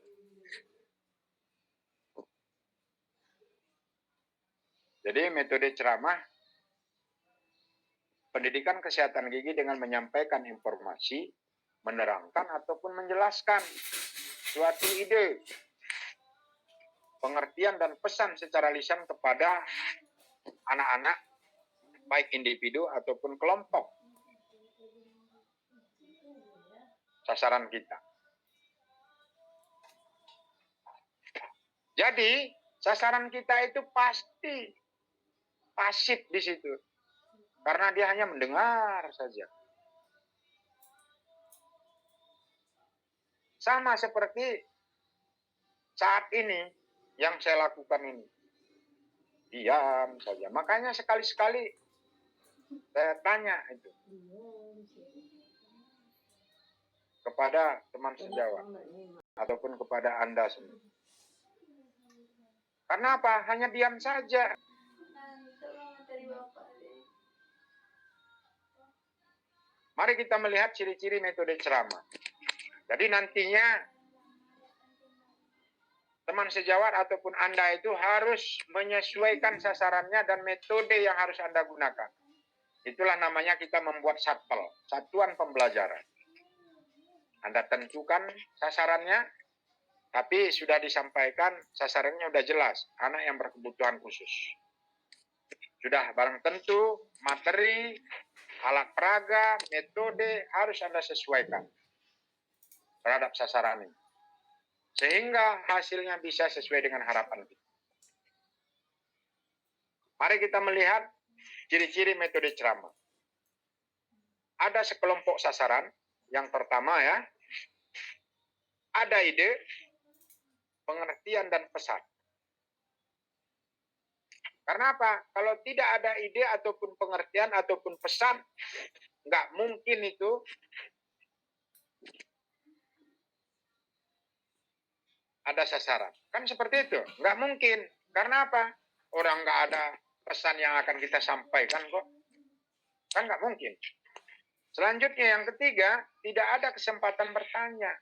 Jadi metode ceramah, pendidikan kesehatan gigi dengan menyampaikan informasi, menerangkan ataupun menjelaskan suatu ide, pengertian dan pesan secara lisan kepada anak-anak, baik individu ataupun kelompok sasaran kita. Jadi sasaran kita itu pasti pasif di situ, karena dia hanya mendengar saja. Sama seperti saat ini yang saya lakukan ini, diam saja. Makanya sekali-sekali saya tanya itu kepada teman sejawat ataupun kepada Anda semua. Karena apa? Hanya diam saja. Mari kita melihat ciri-ciri metode ceramah. Jadi nantinya teman sejawat ataupun Anda itu harus menyesuaikan sasarannya dan metode yang harus Anda gunakan. Itulah namanya kita membuat SATPEL, Satuan Pembelajaran. Anda tentukan sasarannya, tapi sudah disampaikan sasarannya sudah jelas, anak yang berkebutuhan khusus. Sudah barang tentu, materi, alat peraga, metode harus Anda sesuaikan terhadap sasaran ini. Sehingga hasilnya bisa sesuai dengan harapan kita. Mari kita melihat ciri-ciri metode ceramah. Ada sekelompok sasaran. Yang pertama ya, ada ide, pengertian dan pesan. Karena apa? Kalau tidak ada ide ataupun pengertian ataupun pesan, nggak mungkin itu ada sasaran. Kan seperti itu. Nggak mungkin. Karena apa? Orang nggak ada pesan yang akan kita sampaikan kok. Kan nggak mungkin. Selanjutnya yang ketiga, tidak ada kesempatan bertanya.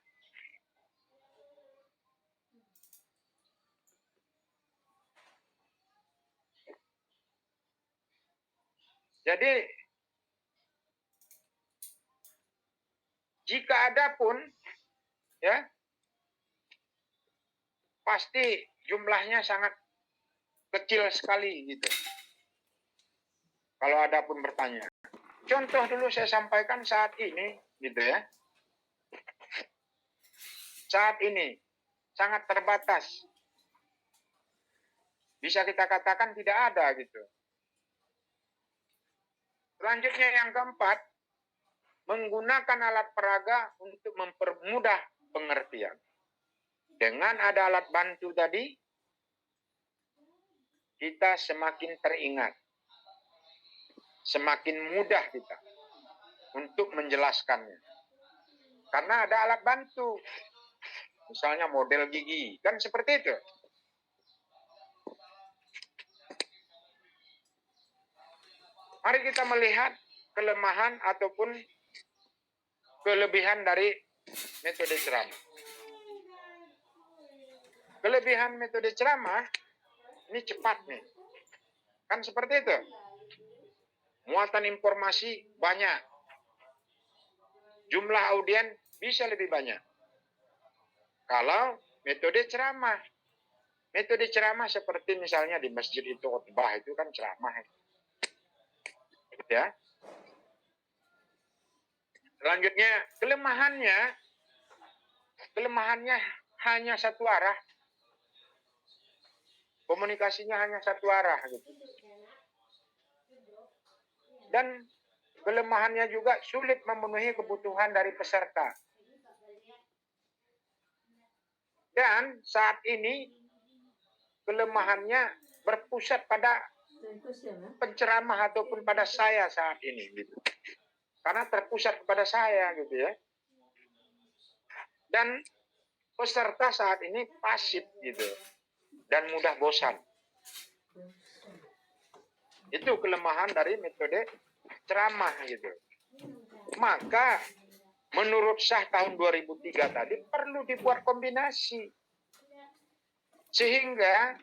Jadi, jika ada pun, ya, pasti jumlahnya sangat kecil sekali gitu. Kalau ada pun bertanya. Contoh dulu saya sampaikan saat ini, gitu ya. Saat ini sangat terbatas. Bisa kita katakan tidak ada gitu. Selanjutnya yang keempat, menggunakan alat peraga untuk mempermudah pengertian. Dengan ada alat bantu tadi, kita semakin teringat. Semakin mudah kita untuk menjelaskannya. Karena ada alat bantu. Misalnya model gigi, kan seperti itu. Mari kita melihat kelemahan ataupun kelebihan dari metode ceramah. Kelebihan metode ceramah, ini cepat nih. Kan seperti itu. Muatan informasi banyak. Jumlah audien bisa lebih banyak. Kalau metode ceramah. Metode ceramah seperti misalnya di masjid itu khutbah itu kan ceramah. Ya. Selanjutnya, kelemahannya hanya satu arah. Komunikasinya hanya satu arah gitu. Dan kelemahannya juga sulit memenuhi kebutuhan dari peserta. Dan saat ini kelemahannya berpusat pada penceramah ataupun pada saya saat ini gitu. Karena terpusat kepada saya gitu ya. Dan peserta saat ini pasif gitu dan mudah bosan. Itu kelemahan dari metode ceramah gitu. Maka menurut Syah tahun 2003 tadi perlu dibuat kombinasi. Sehingga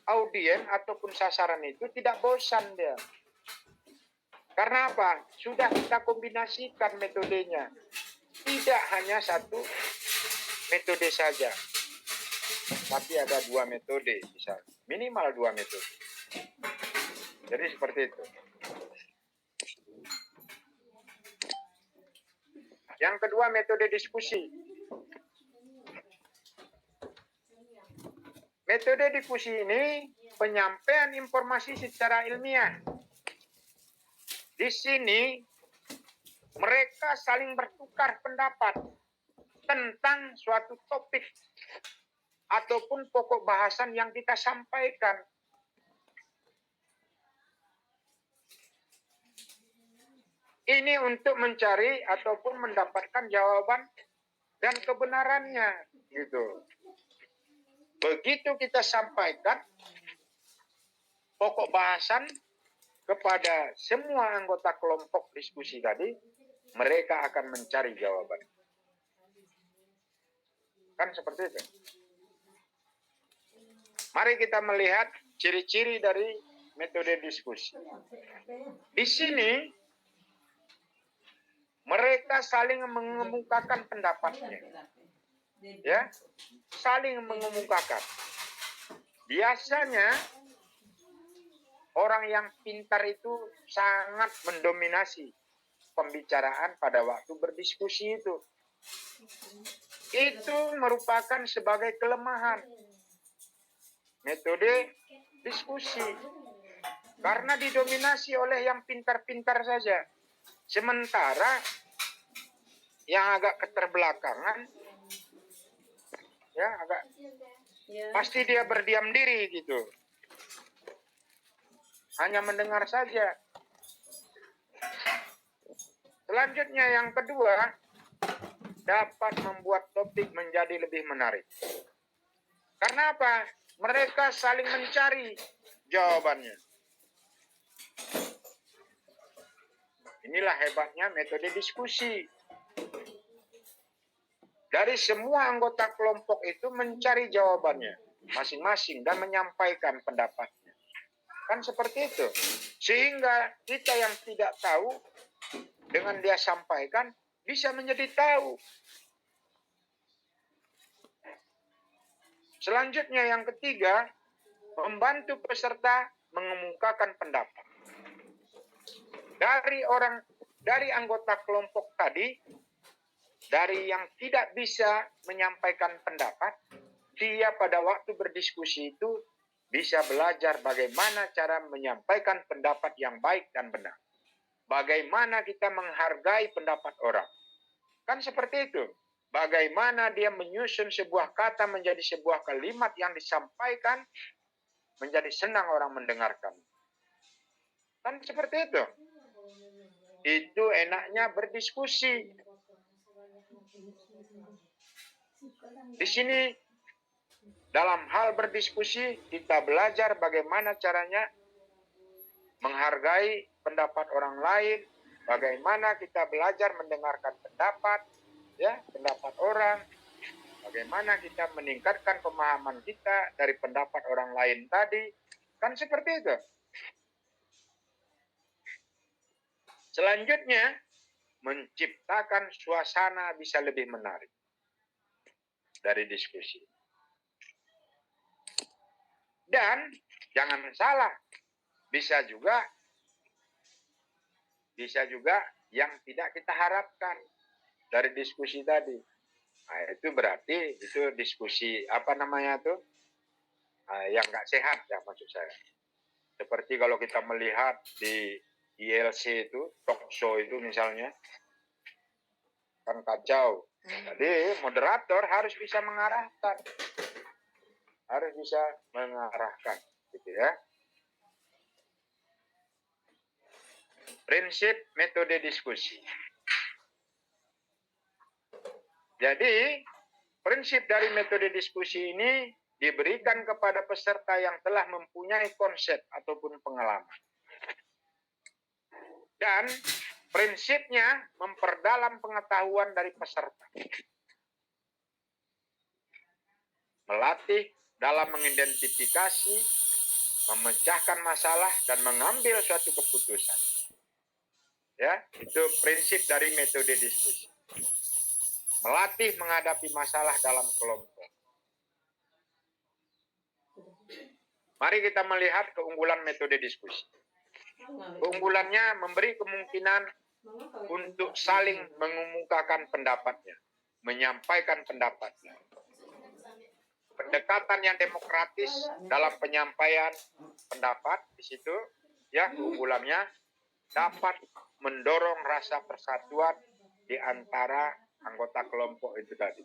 audien ataupun sasaran itu tidak bosan dia. Karena apa? Sudah kita kombinasikan metodenya. Tidak hanya satu metode saja. Tapi ada dua metode misalnya. Minimal dua metode. Jadi seperti itu. Yang kedua metode diskusi. Metode diskusi ini penyampaian informasi secara ilmiah. Di sini mereka saling bertukar pendapat tentang suatu topik ataupun pokok bahasan yang kita sampaikan. Ini untuk mencari ataupun mendapatkan jawaban dan kebenarannya, gitu. Begitu kita sampaikan pokok bahasan kepada semua anggota kelompok diskusi tadi, mereka akan mencari jawaban. Kan seperti itu. Mari kita melihat ciri-ciri dari metode diskusi. Di sini mereka saling mengemukakan pendapatnya. Ya, saling mengemukakan. Biasanya orang yang pintar itu sangat mendominasi pembicaraan pada waktu berdiskusi itu. Itu merupakan sebagai kelemahan metode diskusi. Karena didominasi oleh yang pintar-pintar saja. Sementara yang agak keterbelakangan, ya pasti dia berdiam diri gitu. Hanya mendengar saja. Selanjutnya yang kedua, dapat membuat topik menjadi lebih menarik. Karena apa? Mereka saling mencari jawabannya. Inilah hebatnya metode diskusi. Dari semua anggota kelompok itu mencari jawabannya masing-masing dan menyampaikan pendapatnya. Kan seperti itu. Sehingga kita yang tidak tahu dengan dia sampaikan bisa menjadi tahu. Selanjutnya yang ketiga, membantu peserta mengemukakan pendapat. Dari anggota kelompok tadi, dari yang tidak bisa menyampaikan pendapat, dia pada waktu berdiskusi itu bisa belajar bagaimana cara menyampaikan pendapat yang baik dan benar. Bagaimana kita menghargai pendapat orang. Kan seperti itu. Bagaimana dia menyusun sebuah kata menjadi sebuah kalimat yang disampaikan menjadi senang orang mendengarkan. Kan seperti itu. Itu enaknya berdiskusi. Di sini dalam hal berdiskusi kita belajar bagaimana caranya menghargai pendapat orang lain, bagaimana kita belajar mendengarkan pendapat, ya, pendapat orang, bagaimana kita meningkatkan pemahaman kita dari pendapat orang lain tadi, kan seperti itu. Selanjutnya, menciptakan suasana bisa lebih menarik dari diskusi. Dan jangan salah, bisa juga yang tidak kita harapkan dari diskusi tadi. Nah, itu berarti itu diskusi apa namanya tuh yang nggak sehat ya maksud saya. Seperti kalau kita melihat di ILC itu, talk show itu misalnya, kan kacau. Jadi moderator harus bisa mengarahkan. Gitu ya. Prinsip metode diskusi. Jadi, prinsip dari metode diskusi ini diberikan kepada peserta yang telah mempunyai konsep ataupun pengalaman. Dan prinsipnya memperdalam pengetahuan dari peserta. Melatih dalam mengidentifikasi, memecahkan masalah, dan mengambil suatu keputusan. Ya, itu prinsip dari metode diskusi. Melatih menghadapi masalah dalam kelompok. Mari kita melihat keunggulan metode diskusi. Keunggulannya memberi kemungkinan untuk saling mengemukakan pendapatnya, menyampaikan pendapatnya. Pendekatan yang demokratis dalam penyampaian pendapat di situ, ya keunggulannya dapat mendorong rasa persatuan di antara anggota kelompok itu tadi.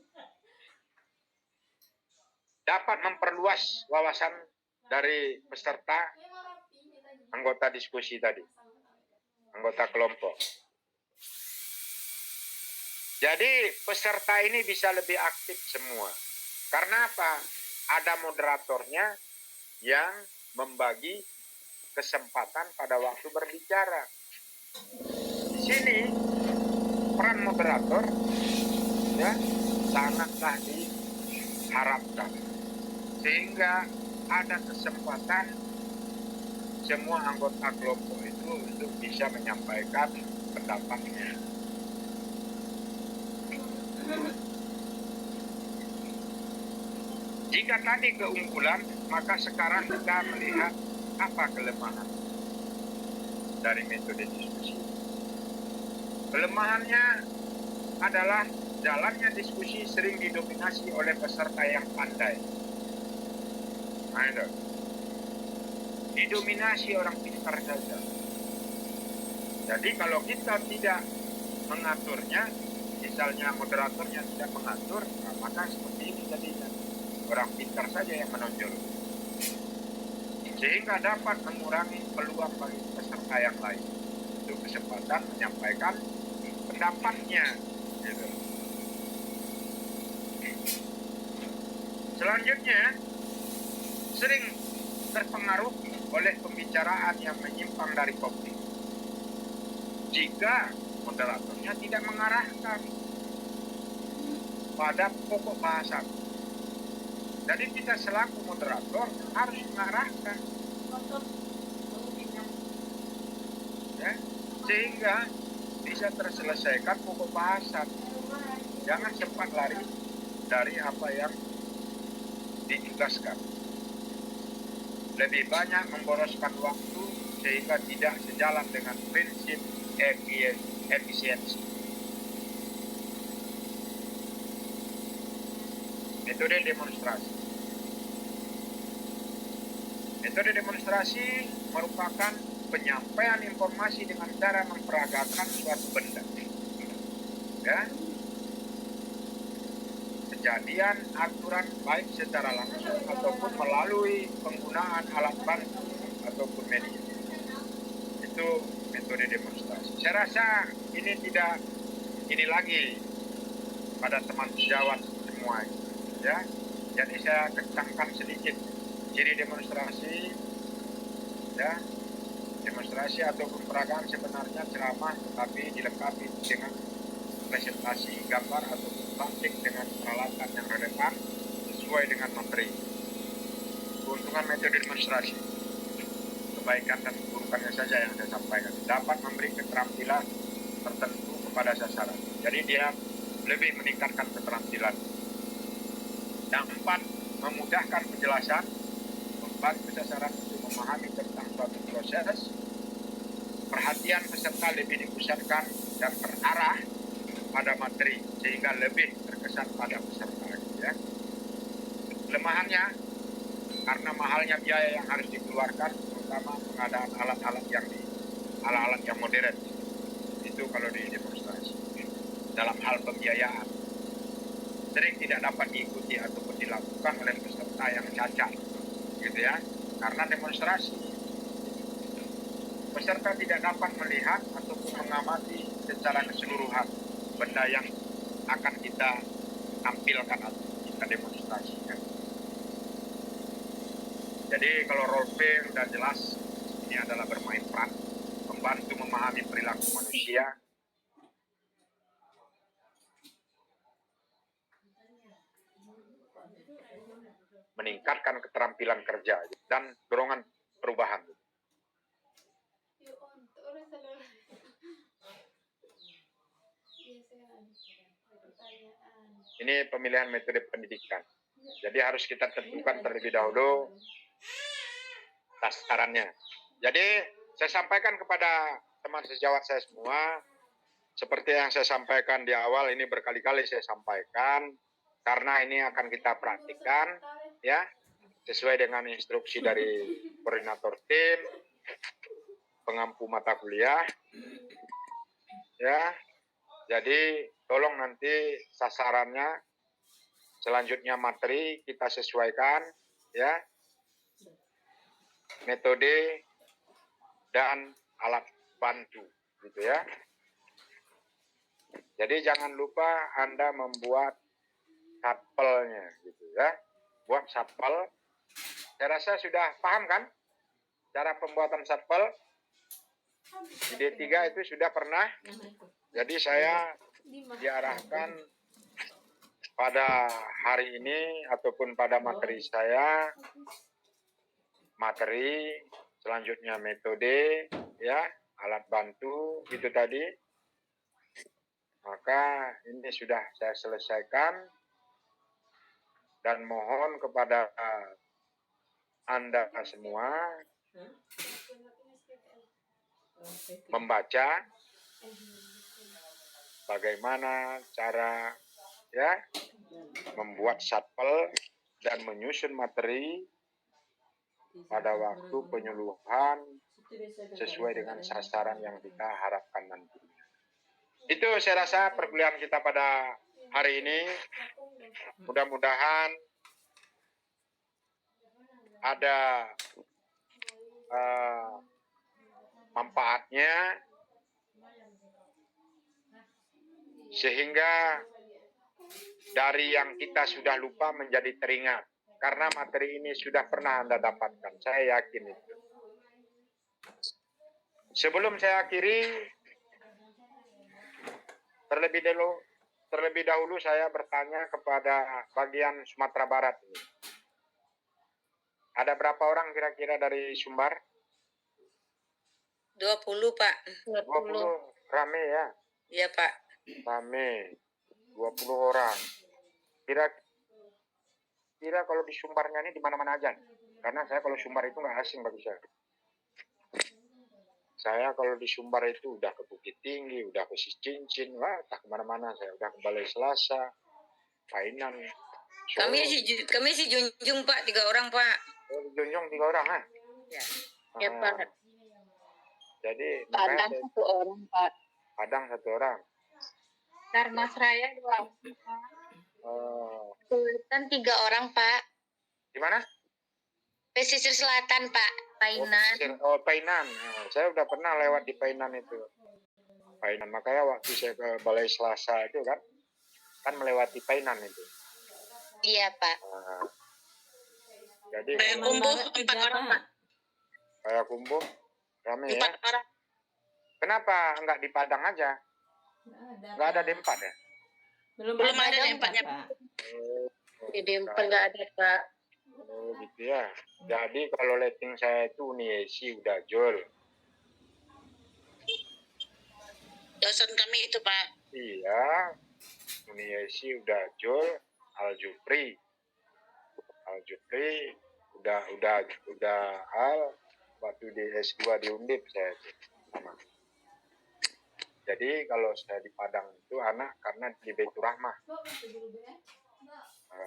Dapat memperluas wawasan dari peserta anggota diskusi tadi, anggota kelompok. Jadi peserta ini bisa lebih aktif semua. Karena apa? Ada moderatornya yang membagi kesempatan pada waktu berbicara. Di sini peran moderator ya sangatlah diharapkan sehingga ada kesempatan semua anggota kelompok itu untuk bisa menyampaikan pendapatnya. Jika tadi keunggulan, maka sekarang kita melihat apa kelemahan dari metode diskusi. Kelemahannya adalah jalannya diskusi sering didominasi oleh peserta yang pandai. Nah, itu. Didominasi orang pintar saja. Jadi kalau kita tidak mengaturnya, misalnya moderatornya tidak mengatur, nah maka seperti ini jadinya. Orang pintar saja yang menonjol. Sehingga dapat mengurangi peluang bagi peserta yang lain untuk kesempatan menyampaikan pendapatnya. Gitu. Selanjutnya, sering terpengaruh oleh pembicaraan yang menyimpang dari topik. Jika moderatornya tidak mengarahkan pada pokok bahasan. Jadi kita selaku moderator harus mengarahkan, ya, sehingga bisa terselesaikan pokok bahasan. Jangan cepat lari dari apa yang ditugaskan. Lebih banyak memboroskan waktu sehingga tidak sejalan dengan prinsip efisiensi. Metode demonstrasi. Metode demonstrasi merupakan penyampaian informasi dengan cara memperagakan suatu benda. Ya. Kejadian, aturan baik secara langsung ataupun melalui penggunaan alat bantu ataupun media. Itu metode demonstrasi. Saya rasa ini lagi pada teman sejawat semua. Ya, jadi saya kencangkan sedikit ciri demonstrasi, ya, demonstrasi ataupun peragaan sebenarnya ceramah, tetapi dilengkapi dengan presentasi gambar ataupun praktik dengan peralatan yang relevan sesuai dengan materi. Keuntungan metode demonstrasi, kebaikan dan keburukannya saja yang saya sampaikan, dapat memberi keterampilan tertentu kepada sasaran. Jadi dia lebih meningkatkan keterampilan. Yang 4, memudahkan penjelasan, bantu sasaran untuk memahami tentang suatu proses, perhatian peserta lebih dipusatkan dan terarah pada materi sehingga lebih terkesan pada peserta, gitu ya. Kelemahannya karena mahalnya biaya yang harus dikeluarkan, terutama pengadaan alat-alat yang modern. Itu kalau di demonstrasi. Dalam hal pembiayaan sering tidak dapat diikuti ataupun dilakukan oleh peserta yang cacat, gitu ya. Karena demonstrasi peserta tidak dapat melihat ataupun mengamati secara keseluruhan benda yang akan kita tampilkan atau kita demonstrasikan. Jadi kalau role play sudah jelas, ini adalah bermain peran, membantu memahami perilaku manusia, meningkatkan keterampilan kerja dan dorongan perubahan. Ini pemilihan metode pendidikan. Jadi harus kita tentukan terlebih dahulu sasarannya. Jadi saya sampaikan kepada teman sejawat saya semua, seperti yang saya sampaikan di awal, ini berkali-kali saya sampaikan, karena ini akan kita praktikkan, ya, sesuai dengan instruksi dari koordinator tim, pengampu mata kuliah, ya. Jadi tolong nanti sasarannya, selanjutnya materi kita sesuaikan, ya, metode dan alat bantu, gitu ya. Jadi jangan lupa Anda membuat satpelnya, gitu ya. Buat satpel. Saya rasa sudah paham kan cara pembuatan satpel? Di D3 itu sudah pernah. Jadi saya diarahkan pada hari ini ataupun pada materi saya, materi, selanjutnya metode, ya, alat bantu, itu tadi. Maka ini sudah saya selesaikan dan mohon kepada Anda semua membaca bagaimana cara, ya, membuat satpel dan menyusun materi pada waktu penyuluhan sesuai dengan sasaran yang kita harapkan nanti. Itu saya rasa perkuliahan kita pada hari ini. Mudah-mudahan ada manfaatnya sehingga dari yang kita sudah lupa menjadi teringat. Karena materi ini sudah pernah Anda dapatkan, saya yakin itu. Sebelum saya akhiri, terlebih dahulu saya bertanya kepada bagian Sumatera Barat ini. Ada berapa orang kira-kira dari Sumbar? 20, Pak. 20. Rame ya? Iya, Pak. Rame. 20 orang. Kira kalau di Sumbarnya ini di mana-mana aja. Karena saya kalau Sumbar itu nggak asing bagi saya. Saya kalau di Sumbar itu udah ke Bukit Tinggi, udah ke Cincin, wah tak kemana-mana saya. Udah ke Balai Selasa, Painan. Kami si Junjung, Pak, 3 orang, Pak. Oh, di Junjung 3 orang, ha? Ya. Ya, Pak. Jadi Padang 1 orang, Pak. Padang 1 orang. Darmas Raya 2 orang, Pak. Sultan 3 orang, Pak. Di mana? Pesisir Selatan, Pak. Painan. Painan. Nah, saya udah pernah lewat di Painan itu. Painan. Makanya waktu saya ke Balai Selasa itu kan melewati Painan itu. Iya, Pak. Nah, jadi Kumbuh 4 orang, Pak. kayak Kumbuh rame 4 ya. orang. Kenapa enggak di Padang aja? Enggak ada D4 ya? Belum ada D4-nya, Pak. Di Demper nggak ada, Pak. Oh gitu ya. Jadi kalau letting saya itu Uniesi udah jol. Dosen kami itu, Pak. Iya. Uniesi udah jol. Al Jupri udah waktu di S2 di Undip saya sama. Jadi kalau saya di Padang itu anak karena di Baitur Rahmah.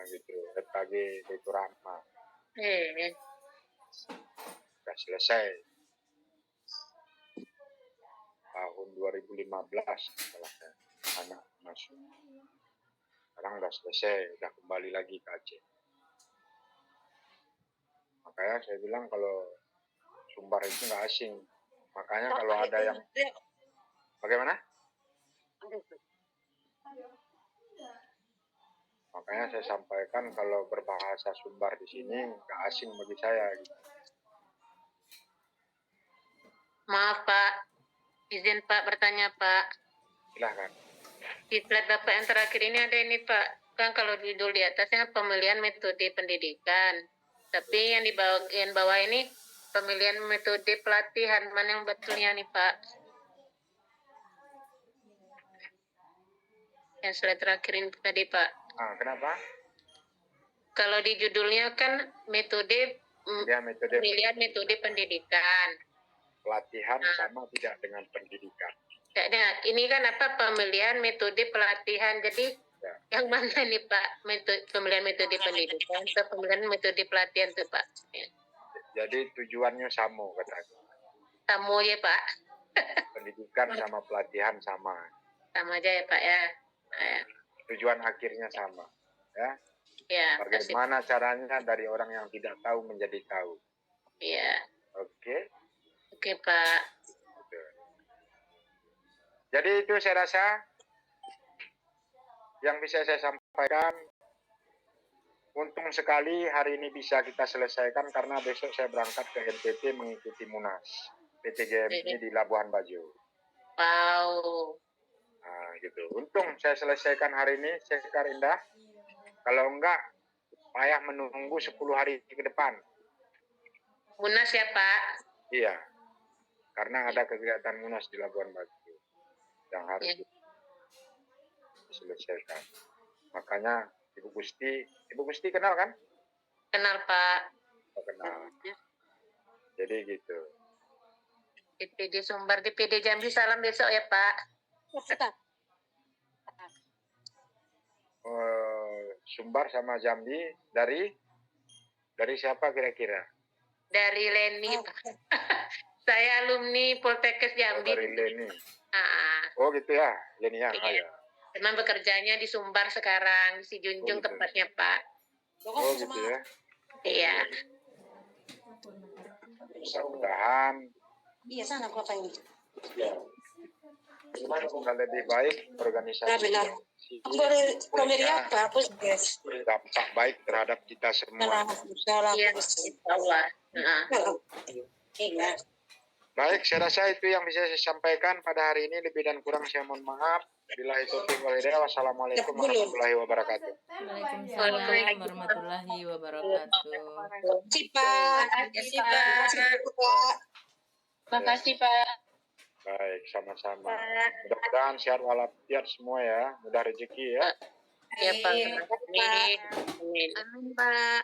Gitu, FKG Baitur Rahmah. Sudah selesai. Tahun 2015 setelah anak masuk. Sekarang udah selesai, udah kembali lagi ke Aceh. Makanya saya bilang kalau Sumbar itu nggak asing. Makanya kalau ada yang bagaimana? Makanya saya sampaikan kalau berbahasa Sumbar di sini nggak asing bagi saya. Gitu. Maaf Pak, izin Pak bertanya Pak. Silahkan. Di plat Bapak yang terakhir ini ada ini Pak, kan kalau judul di atasnya pemilihan metode pendidikan. Tapi yang di bagian bawah ini pemilihan metode pelatihan, mana yang betulnya nih Pak? Yang slide terakhir ini tadi Pak. Kenapa? Kalau di judulnya kan metode pemilihan metode pendidikan. Pelatihan sama tidak dengan pendidikan. Ini kan apa pemilihan metode pelatihan. Jadi yang mana nih Pak? Pemilihan metode pendidikan atau pemilihan metode pelatihan tuh Pak? Jadi tujuannya sama katanya. Sama ya Pak. Pendidikan sama pelatihan sama. Sama aja ya Pak ya. Tujuan akhirnya sama. Ya. Ya. Bagaimana caranya dari orang yang tidak tahu menjadi tahu. Iya. Oke. Oke Pak. Jadi itu saya rasa yang bisa saya sampaikan. Untung sekali hari ini bisa kita selesaikan karena besok saya berangkat ke NTT mengikuti Munas PTGM ini di Labuan Bajo. Wow. Gitu. Untung saya selesaikan hari ini, Sekar Indah. Kalau enggak, payah menunggu 10 hari ke depan. Munas ya Pak? Iya. Karena ada kegiatan Munas di Labuan Bajo yang harus diselesaikan. Makanya Ibu Gusti kenal kan? Kenal Pak. Oh, kenal. Jadi gitu. DPD Sumbar, DPD Jambi salam besok ya Pak. Sumbar sama Jambi dari siapa kira-kira? Dari Leni Pak. Saya alumni Poltekkes Jambi. Dari Leni. Oh gitu ya, Leni ya. Iya. Memang bekerjanya di Sumbar sekarang, di Sijunjung gitu. tepatnya Pak. Oh gitu ya. Iya. Mudah-mudahan. Iya sana kota ini. Sudah lebih baik organisasi. Benar. Dari apa? Guys. Dampak baik terhadap kita semua. Iya, insya Iya. Baik, saya rasa itu yang bisa saya sampaikan pada hari ini. Lebih dan kurang saya mohon maaf. Billahi taufiq wal hidayah. Wassalamualaikum warahmatullahi wabarakatuh. Waalaikumsalam warahmatullahi wabarakatuh. Terima kasih Pak. Baik, sama-sama. Mudah-mudahan sehat walafiat semua ya. Mudah rezeki ya. Ya Pak. Amin. Amin Pak.